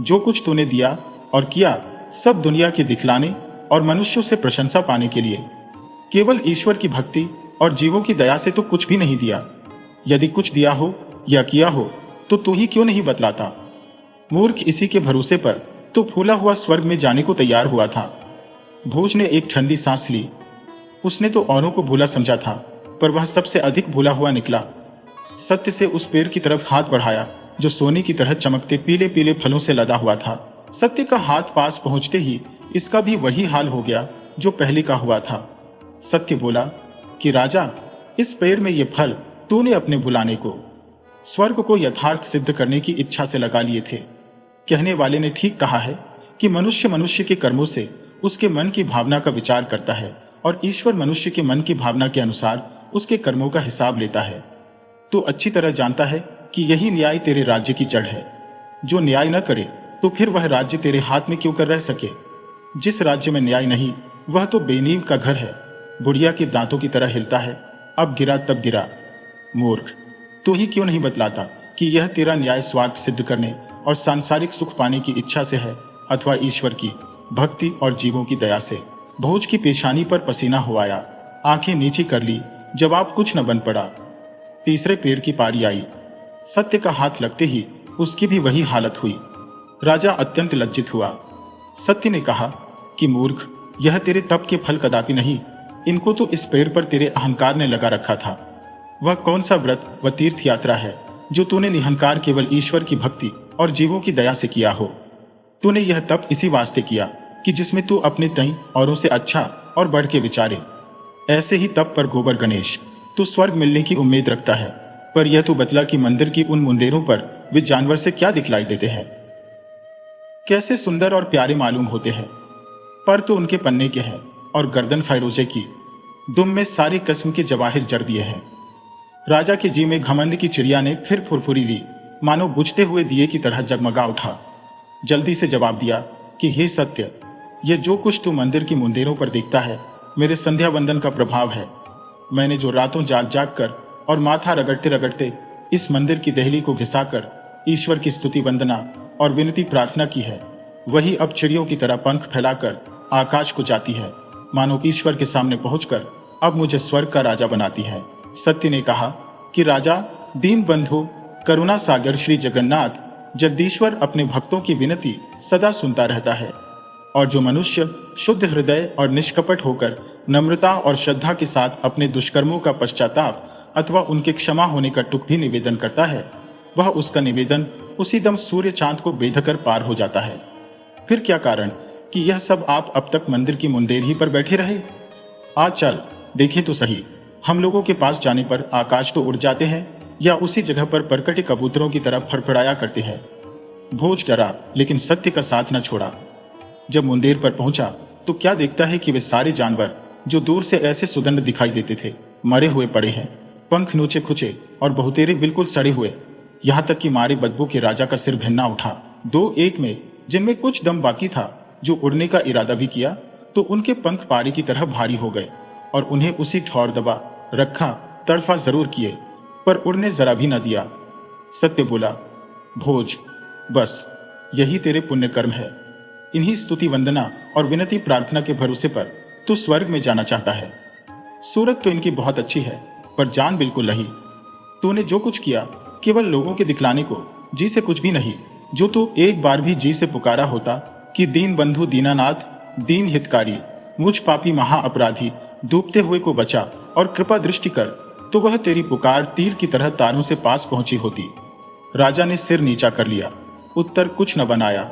[SPEAKER 1] जो कुछ तूने दिया और किया, सब दुनिया के दिखलाने और मनुष्यों से प्रशंसा पाने के लिए। केवल ईश्वर की भक्ति और जीवों की दया से तो कुछ भी नहीं दिया। यदि कुछ दिया हो या किया हो तो तू ही क्यों नहीं बतलाता? मूर्ख, इसी के भरोसे पर तो फूला हुआ स्वर्ग में जाने को तैयार हुआ था। भोज ने एक ठंडी सांस ली। उसने तो औरों को भूला समझा था, पर वह सबसे अधिक भूला हुआ निकला। सत्य से उस पेड़ की तरफ हाथ बढ़ाया जो सोने की तरह चमकते पीले पीले फलों से लदा हुआ था। सत्य का हाथ पास पहुंचते ही इसका भी वही हाल हो गया जो पहले का हुआ था। सत्य बोला कि राजा, इस पेड़ में ये फल तूने अपने बुलाने को, स्वर्ग को यथार्थ सिद्ध करने की इच्छा से लगा लिए थे। कहने वाले ने ठीक कहा है कि मनुष्य मनुष्य के कर्मों से उसके मन की भावना का विचार करता है और ईश्वर मनुष्य के मन की भावना के अनुसार उसके कर्मों का हिसाब लेता है। तो अच्छी तरह जानता है कि यही न्याय तेरे राज्य की जड़ है। जो न्याय न करे तो फिर वह राज्य तेरे हाथ में क्यों कर रह सके? जिस राज्य में न्याय नहीं, वह तो बेनीव का घर है, बुढ़िया के दांतों की तरह हिलता है, अब गिरा तब गिरा। मूर्ख, तू ही क्यों नहीं बतलाता कि यह तेरा न्याय स्वार्थ सिद्ध करने और सांसारिक सुख पाने की इच्छा से है अथवा ईश्वर की भक्ति और जीवों की दया से? भोज की पेशानी पर पसीना हो आया, आंखें नीची कर ली, जवाब कुछ न बन पड़ा। तीसरे पेड़ की पारी आई। सत्य का हाथ लगते ही उसकी भी वही हालत हुई। राजा अत्यंत लज्जित हुआ। सत्य ने कहा कि मूर्ख, यह तेरे तप के फल कदापि नहीं, इनको तो इस पेड़ पर तेरे अहंकार ने लगा रखा था। वह कौन सा व्रत व तीर्थ यात्रा है जो तूने निहंकार केवल ईश्वर की भक्ति और जीवों की दया से किया हो? तूने यह तप इसी वास्ते किया कि जिसमें तू अपने तई औरों से अच्छा और बढ़ के विचारे। ऐसे ही तप पर गोबर गणेश, तू स्वर्ग मिलने की उम्मीद रखता है, पर यह तो बतला कि मंदिर की उन मुंदेरों पर वे जानवर से क्या दिखलाई देते हैं। कैसे सुंदर और प्यारे मालूम होते हैं, पर तो उनके पन्ने के हैं और गर्दन फैरोजे की, दुम में सारे किस्म के जवाहिर जड़ दिए हैं। राजा के जी में घमंड की चिड़िया ने फिर फुरफुरी ली, मानो बुझते हुए दिए की तरह जगमगा उठा। जल्दी से जवाब दिया कि हे सत्य, ये जो कुछ तू मंदिर की मुंदेरों पर देखता है, मेरे संध्या वंदन का प्रभाव है। मैंने जो रातों जाग जाग कर और माथा रगड़ते रगड़ते इस मंदिर की दहली को घिसाकर ईश्वर की स्तुति वंदना और विनती प्रार्थना की है, वही अब चिड़ियों की तरह पंख फैलाकर आकाश को जाती है, मानो ईश्वर के सामने पहुंचकर अब मुझे स्वर्ग का राजा बनाती है। सत्य ने कहा कि राजा, दीन बंधु, करुणा सागर श्री जगन्नाथ जगदीश्वर अपने भक्तों की विनती सदा सुनता रहता है, और जो मनुष्य शुद्ध हृदय और निष्कपट होकर नम्रता और श्रद्धा के साथ अपने दुष्कर्मों का पश्चाताप अथवा उनके क्षमा होने का टुक भी निवेदन करता है, वह उसका निवेदन उसी दम सूर्य चांद को बेधकर पार हो जाता है। फिर क्या कारण कि यह सब आप अब तक मंदिर की मुंदेर ही पर बैठे रहे? आज चल देखें तो सही, हम लोगों के पास जाने पर आकाश तो उड़ जाते हैं या उसी जगह पर परकटे कबूतरों की तरह फड़फड़ाया करते हैं। भोज डरा लेकिन सत्य का साथ न छोड़ा। जब मुंदेर पर पहुंचा तो क्या देखता है कि वे सारे जानवर जो दूर से ऐसे सुदंड दिखाई देते थे, मरे हुए पड़े हैं, पंख नोचे खुचे और बहुतेरे बिल्कुल सड़े हुए, यहां तक कि मारे बदबू के राजा का सिर भिन्ना उठा। दो एक में जिनमें कुछ दम बाकी था, जो उड़ने का इरादा भी किया, तो उनके पंख पारे की तरह भारी हो गए और उन्हें उसी ठौर दबा रखा, तड़फा जरूर किए, पर उड़ने जरा भी न दिया। सत्य बोला, भोज, बस यही तेरे पुण्य कर्म है। इन्हीं स्तुति वंदना और विनती प्रार्थना के भरोसे पर तू स्वर्ग में जाना चाहता है। सूरत तो इनकी बहुत अच्छी है, पर जान बिल्कुल नहीं। तूने जो कुछ किया केवल लोगों के दिखलाने को, जी से कुछ भी नहीं। जो तू एक बार भी जी से पुकारा होता कि दीन बंधु दीनानाथ, दीन हितकारी, मुझ पापी महा अपराधी डूबते हुए को बचा और कृपा दृष्टि कर, तो वह तेरी पुकार तीर की तरह तारों से पास पहुंची होती। राजा ने सिर नीचा कर लिया, उत्तर कुछ न बनाया।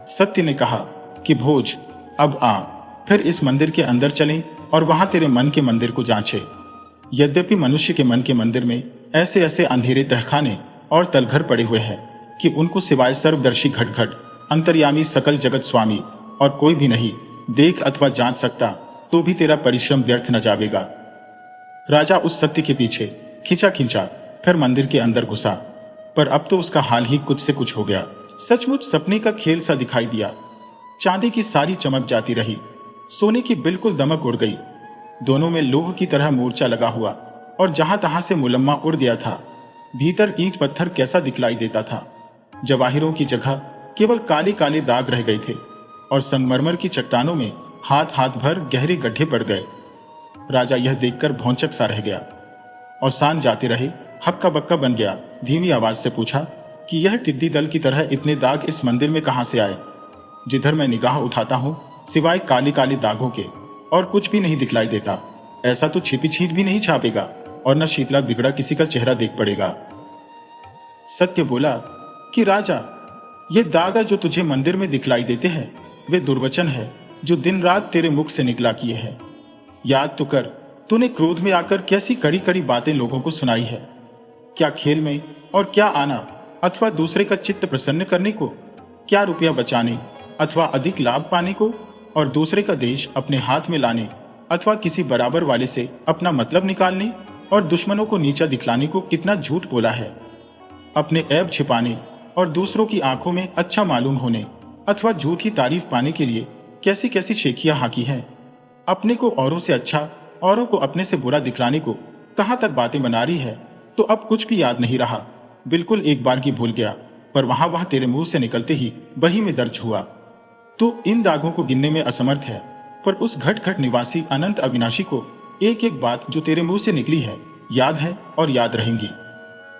[SPEAKER 1] सत्य ने कहा कि भोज, अब आ, फिर इस मंदिर के अंदर चलें और वहां तेरे मन के मंदिर को जांचे। यद्यपि मनुष्य के मन के मंदिर में ऐसे ऐसे अंधेरे तहखाने और तलघर पड़े हुए हैं कि उनको सिवाय सर्वदर्शी घटघट, अंतर्यामी सकल जगत स्वामी और कोई भी नहीं देख अथवा जांच सकता, तो भी तेरा परिश्रम व्यर्थ न जावेगा। राजा उस सत्य के पीछे खींचा खींचा फिर मंदिर के अंदर घुसा। पर अब तो उसका हाल ही कुछ से कुछ हो गया। सचमुच सपने का खेल सा दिखाई दिया। चांदी की सारी चमक जाती रही, सोने की बिल्कुल दमक उड़ गई। दोनों में लोह की तरह मूर्छा लगा हुआ, और जहां तहां से मुलम्मा उड़ गया था। भीतर ईंट पत्थर कैसा दिखलाई देता था। जवाहिरों की जगह केवल काले काले दाग रह गए थे, और संगमरमर की चट्टानों में हाथ हाथ भर गहरे गड्ढे पड़ गए। राजा यह देखकर भौंचक सा रह गया, और सांझ जाते रहे हक्का बक्का बन गया। धीमी आवाज से पूछा कि यह टिड्डी दल की तरह इतने दाग इस मंदिर में कहां से आए? जिधर मैं निगाह उठाता हूं, सिवाय काले काले दागों के और कुछ भी नहीं दिखलाई देता। ऐसा तो छिपी छीट भी नहीं छापेगा, और न शीतला बिगड़ा किसी का चेहरा देख पड़ेगा। सत्य बोला कि राजा, ये दागा जो तुझे मंदिर में दिखलाई देते हैं, वे दुर्वचन है जो दिन रात तेरे मुख से निकला किए हैं। याद तो कर, तूने क्रोध में आकर कैसी कड़ी कड़ी बातें लोगों को सुनाई है। क्या खेल में और क्या आना, अथवा दूसरे का चित्त प्रसन्न करने को, क्या रुपया बचाने अथवा अधिक लाभ पाने को, और दूसरे का देश अपने हाथ में लाने अथवा किसी बराबर वाले से अपना मतलब निकालने और दुश्मनों को नीचा दिखलाने को कितना झूठ बोला है। अपने ऐब छिपाने और दूसरों की आंखों में अच्छा मालूम होने अथवा झूठी तारीफ पाने के लिए कैसी कैसी शेखियां हाकी हैं। अपने को औरों से अच्छा, औरों को अपने से बुरा दिखलाने को कहां तक बातें बना रही है। तो अब कुछ भी याद नहीं रहा, बिल्कुल एक बार की भूल गया, पर वह तेरे मुंह से निकलते ही बही में दर्ज हुआ। तो इन दागों को गिनने में असमर्थ है, पर उस घट घट निवासी अनंत अविनाशी को एक एक बात जो तेरे मुंह से निकली है याद है और याद रहेंगी।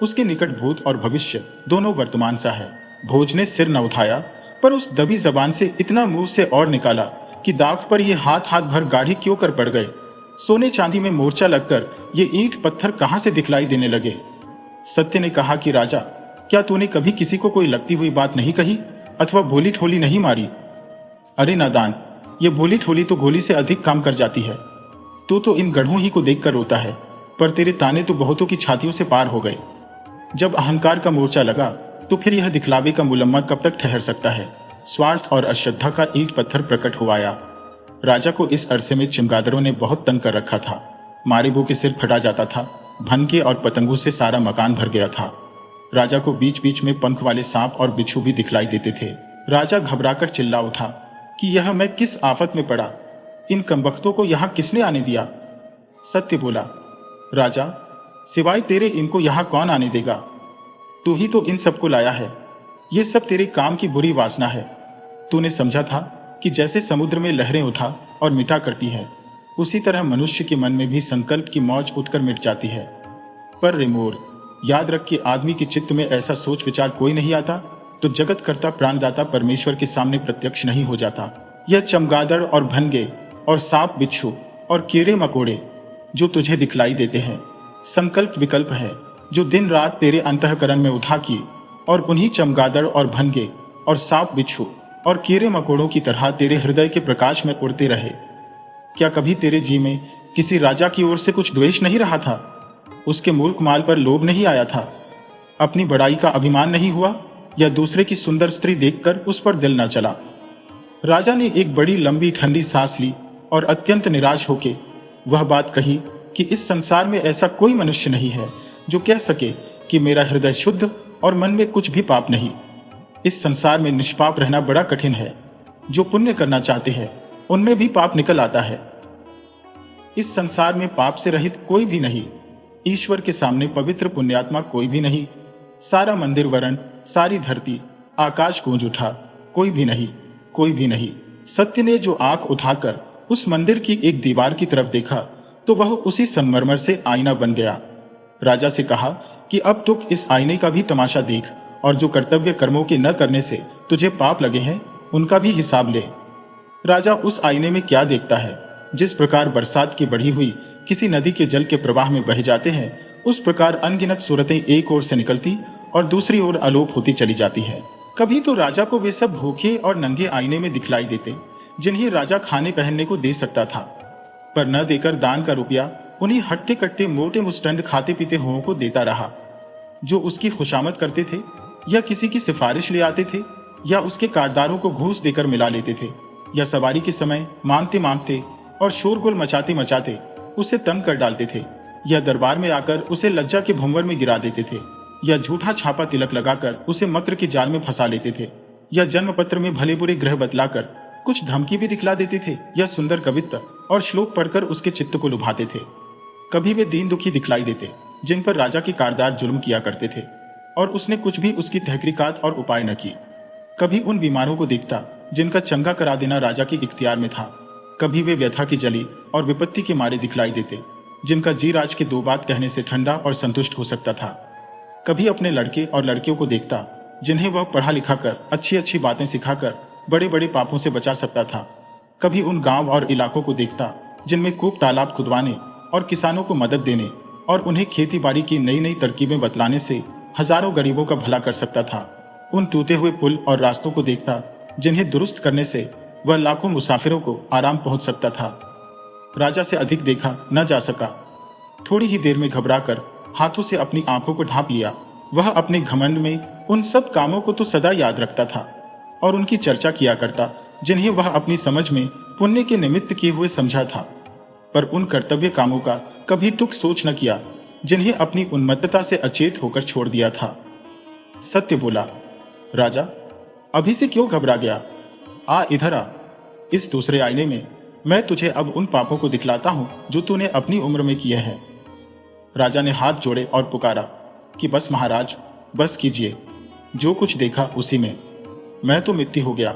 [SPEAKER 1] उसके निकट भूत और भविष्य दोनों वर्तमान सा है। भोज ने सिर न उठाया, पर उस दबी जबान से इतना मुंह से और निकाला कि दाग पर ये हाथ हाथ भर गाढ़े क्यों कर पड़ गए। सोने चांदी में मोर्चा लगकर ये ईंट पत्थर कहां से दिखलाई देने लगे। सत्य ने कहा कि राजा, क्या तूने कभी किसी को कोई लगती हुई बात नहीं कही अथवा भोली ठोली नहीं मारी? अरे नादान, ये भोली ठोली तो गोली से अधिक काम कर जाती है। तू तो इन गढ़ों ही को देखकर रोता है, पर तेरे ताने तो बहुतों की छातियों से पार हो गए। जब अहंकार का मोर्चा लगा तो फिर यह दिखलावे का मुलम्मा कब तक ठहर सकता है। स्वार्थ और अश्रद्धा का ईंट पत्थर प्रकट हुआ आया। राजा को इस अरसे में चमगादड़ों ने बहुत तंग कर रखा था। मारिबो के सिर फटा जाता था, भनके और पतंगों से सारा मकान भर गया था। राजा को बीच बीच में पंख वाले सांप और बिच्छू भी दिखलाई देते थे। राजा घबराकर चिल्ला उठा कि यह मैं किस आफत में पड़ा, इन कमबख्तों को यहां किसने आने दिया? सत्य बोला, राजा, सिवाय तेरे इनको यहां कौन आने देगा? तू ही तो इन सबको लाया है। ये सब तेरे काम की बुरी वासना है। तूने समझा था कि जैसे समुद्र में लहरें उठा और मिटा करती है, उसी तरह मनुष्य के मन में भी संकल्प की मौज उठकर मिट जाती है। पर रिमोर, याद रख कि आदमी के चित्त में ऐसा सोच विचार कोई नहीं आता तो जगत करता प्राणदाता परमेश्वर के सामने प्रत्यक्ष नहीं हो जाता। यह चमगादड़ और भनगे और सांप बिच्छू और कीड़े मकोड़े जो तुझे दिखलाई देते हैं, संकल्प विकल्प है जो दिन रात तेरे अंतःकरण में उठा की, और उन्हीं चमगादड़ और भनगे और सांप बिच्छू और कीड़े मकोड़ों की तरह तेरे हृदय के प्रकाश में उड़ते रहे। क्या कभी तेरे जी में किसी राजा की ओर से कुछ द्वेष नहीं रहा था? उसके मुल्क माल पर लोभ नहीं आया था? अपनी बड़ाई का अभिमान नहीं हुआ, या दूसरे की सुंदर स्त्री देखकर उस पर दिल न चला? राजा ने एक बड़ी लंबी ठंडी सांस ली और अत्यंत निराश होके वह बात कही कि इस संसार में ऐसा कोई मनुष्य नहीं है जो कह सके कि मेरा हृदय शुद्ध और मन में कुछ भी पाप नहीं। इस संसार में निष्पाप रहना बड़ा कठिन है। जो पुण्य करना चाहते हैं उनमें भी पाप निकल आता है। इस संसार में पाप से रहित कोई भी नहीं। ईश्वर के सामने पवित्र पुण्यात्मा कोई भी नहीं। सारा मंदिर वरण, सारी धरती, आकाश गूंज उठा, कोई भी नहीं, कोई भी नहीं। सत्य ने जो आंख उठाकर उस मंदिर की एक दीवार की तरफ देखा तो वह उसी संगमरमर से आईना बन गया। राजा से कहा कि अब तुम इस आईने का भी तमाशा देख, और जो कर्तव्य कर्मों के न करने से तुझे पाप लगे हैं उनका भी हिसाब ले। राजा उस आईने में क्या देखता है? जिस प्रकार बरसात की बढ़ी हुई किसी नदी के जल के प्रवाह में बह जाते हैं, उस प्रकार अनगिनत सूरतें एक ओर से निकलती और दूसरी ओर अलोप होती चली जाती है। कभी तो राजा को वे सब भूखे और नंगे आईने में दिखलाई देते जिन्हें राजा खाने पहनने को दे सकता था, पर न देकर दान का रुपया उन्हीं हट्टे कट्टे मोटे मुस्टंद खाते पीते हुओं को देता रहा, जो उसकी खुशामद करते थे, या किसी की सिफारिश ले आते थे, या उसके कारदारों को घूस देकर मिला लेते थे, या सवारी के समय मांगते मांगते और शोरगुल मचाते मचाते उसे तंग कर डालते थे, या दरबार में आकर उसे लज्जा के भंवर में गिरा देते थे, या झूठा छापा तिलक लगाकर उसे मक्र के जाल में फंसा लेते थे, या जन्म पत्र में भले बुरे ग्रह बतलाकर कुछ धमकी भी दिखला देते थे, या सुंदर कवित्त और श्लोक पढ़कर उसके चित्त को लुभाते थे। कभी वे दीन दुखी दिखलाई देते जिन पर राजा के कारदार जुल्म किया करते थे, और उसने कुछ भी उसकी तहकीकात और उपाय न की। कभी उन बीमारों को देखता जिनका चंगा करा देना राजा के इख्तियार में था। कभी वे व्यथा की जली और विपत्ति के मारे दिखलाई देते जिनका जी राज के दो बात कहने से ठंडा और संतुष्ट हो सकता था। कभी अपने लड़के और लड़कियों को देखता जिन्हें वह पढ़ा लिखा कर अच्छी अच्छी बातें सिखाकर बड़े बड़े पापों से बचा सकता था। कभी उन गांव और इलाकों को देखता जिनमें कूप तालाब खुदवाने और किसानों को मदद देने और उन्हें खेती बाड़ी की नई नई तरकीबें बतलाने से हजारों गरीबों का भला कर सकता था। उन टूटे हुए पुल और रास्तों को देखता जिन्हें दुरुस्त करने से वह लाखों मुसाफिरों को आराम पहुंच सकता था। राजा से अधिक देखा न जा सका। थोड़ी ही देर में घबराकर हाथों से अपनी आंखों को ढांप लिया। वह अपने घमंड में उन सब कामों को तो सदा याद रखता था और उनकी चर्चा किया करता जिन्हें वह अपनी समझ में पुण्य के निमित्त किए हुए समझा था, पर उन कर्तव्य कामों का कभी तुक सोच न किया जिन्हें अपनी उन्मत्तता से अचेत होकर छोड़ दिया था। सत्य बोला, राजा अभी से क्यों घबरा गया? आ इधर आ। इस दूसरे आईने में मैं तुझे अब उन पापों को दिखलाता हूं जो तूने अपनी उम्र में किए हैं। राजा ने हाथ जोड़े और पुकारा कि बस महाराज, बस कीजिए। जो कुछ देखा उसी में मैं तो मिट्टी हो गया,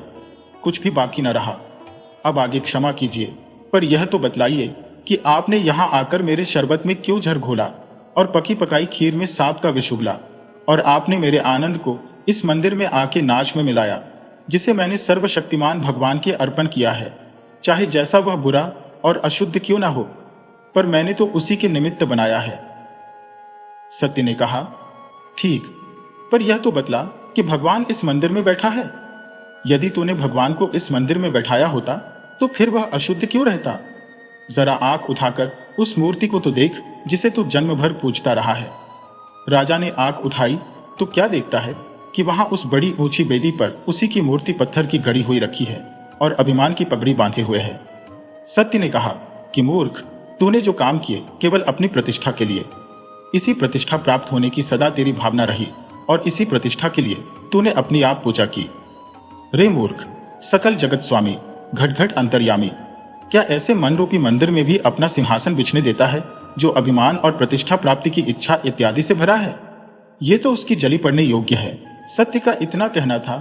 [SPEAKER 1] कुछ भी बाकी न रहा। अब आगे क्षमा कीजिए, पर यह तो बतलाइए कि आपने यहां आकर मेरे शरबत में क्यों जहर घोला और पकी पकाई खीर में सांप का विष उगला, और आपने मेरे आनंद को इस मंदिर में आके नाच में मिलाया जिसे मैंने सर्वशक्तिमान भगवान के अर्पण किया है, चाहे जैसा वह बुरा और अशुद्ध क्यों ना हो, पर मैंने तो उसी के निमित्त बनाया है। सत्य ने कहा, ठीक, पर यह तो बतला कि भगवान इस मंदिर में बैठा है। यदि तूने भगवान को इस मंदिर में बैठाया होता तो फिर वह अशुद्ध क्यों रहता? जरा आंख उठाकर उस मूर्ति को तो देख जिसे तू जन्म भर पूजता रहा है। राजा ने आंख उठाई तो क्या देखता है कि वहां उस बड़ी ऊंची वेदी पर उसी की मूर्ति पत्थर की गड़ी हुई रखी है और अभिमान की पगड़ी बांधे हुए है। सत्य ने कहा कि मूर्ख, तूने जो काम किए केवल अपनी प्रतिष्ठा के लिए। इसी प्रतिष्ठा प्राप्त होने की सदा तेरी भावना रही और इसी प्रतिष्ठा के लिए तूने अपनी आप पूजा की। रे मूर्ख, सकल जगत स्वामी, घट-घट अंतर्यामी, क्या ऐसे मन रूपी मंदिर में भी अपना सिंहासन बिछने देता है जो अभिमान और प्रतिष्ठा प्राप्ति की इच्छा इत्यादि से भरा है? ये तो उसकी जली पड़ने योग्य है। सत्य का इतना कहना था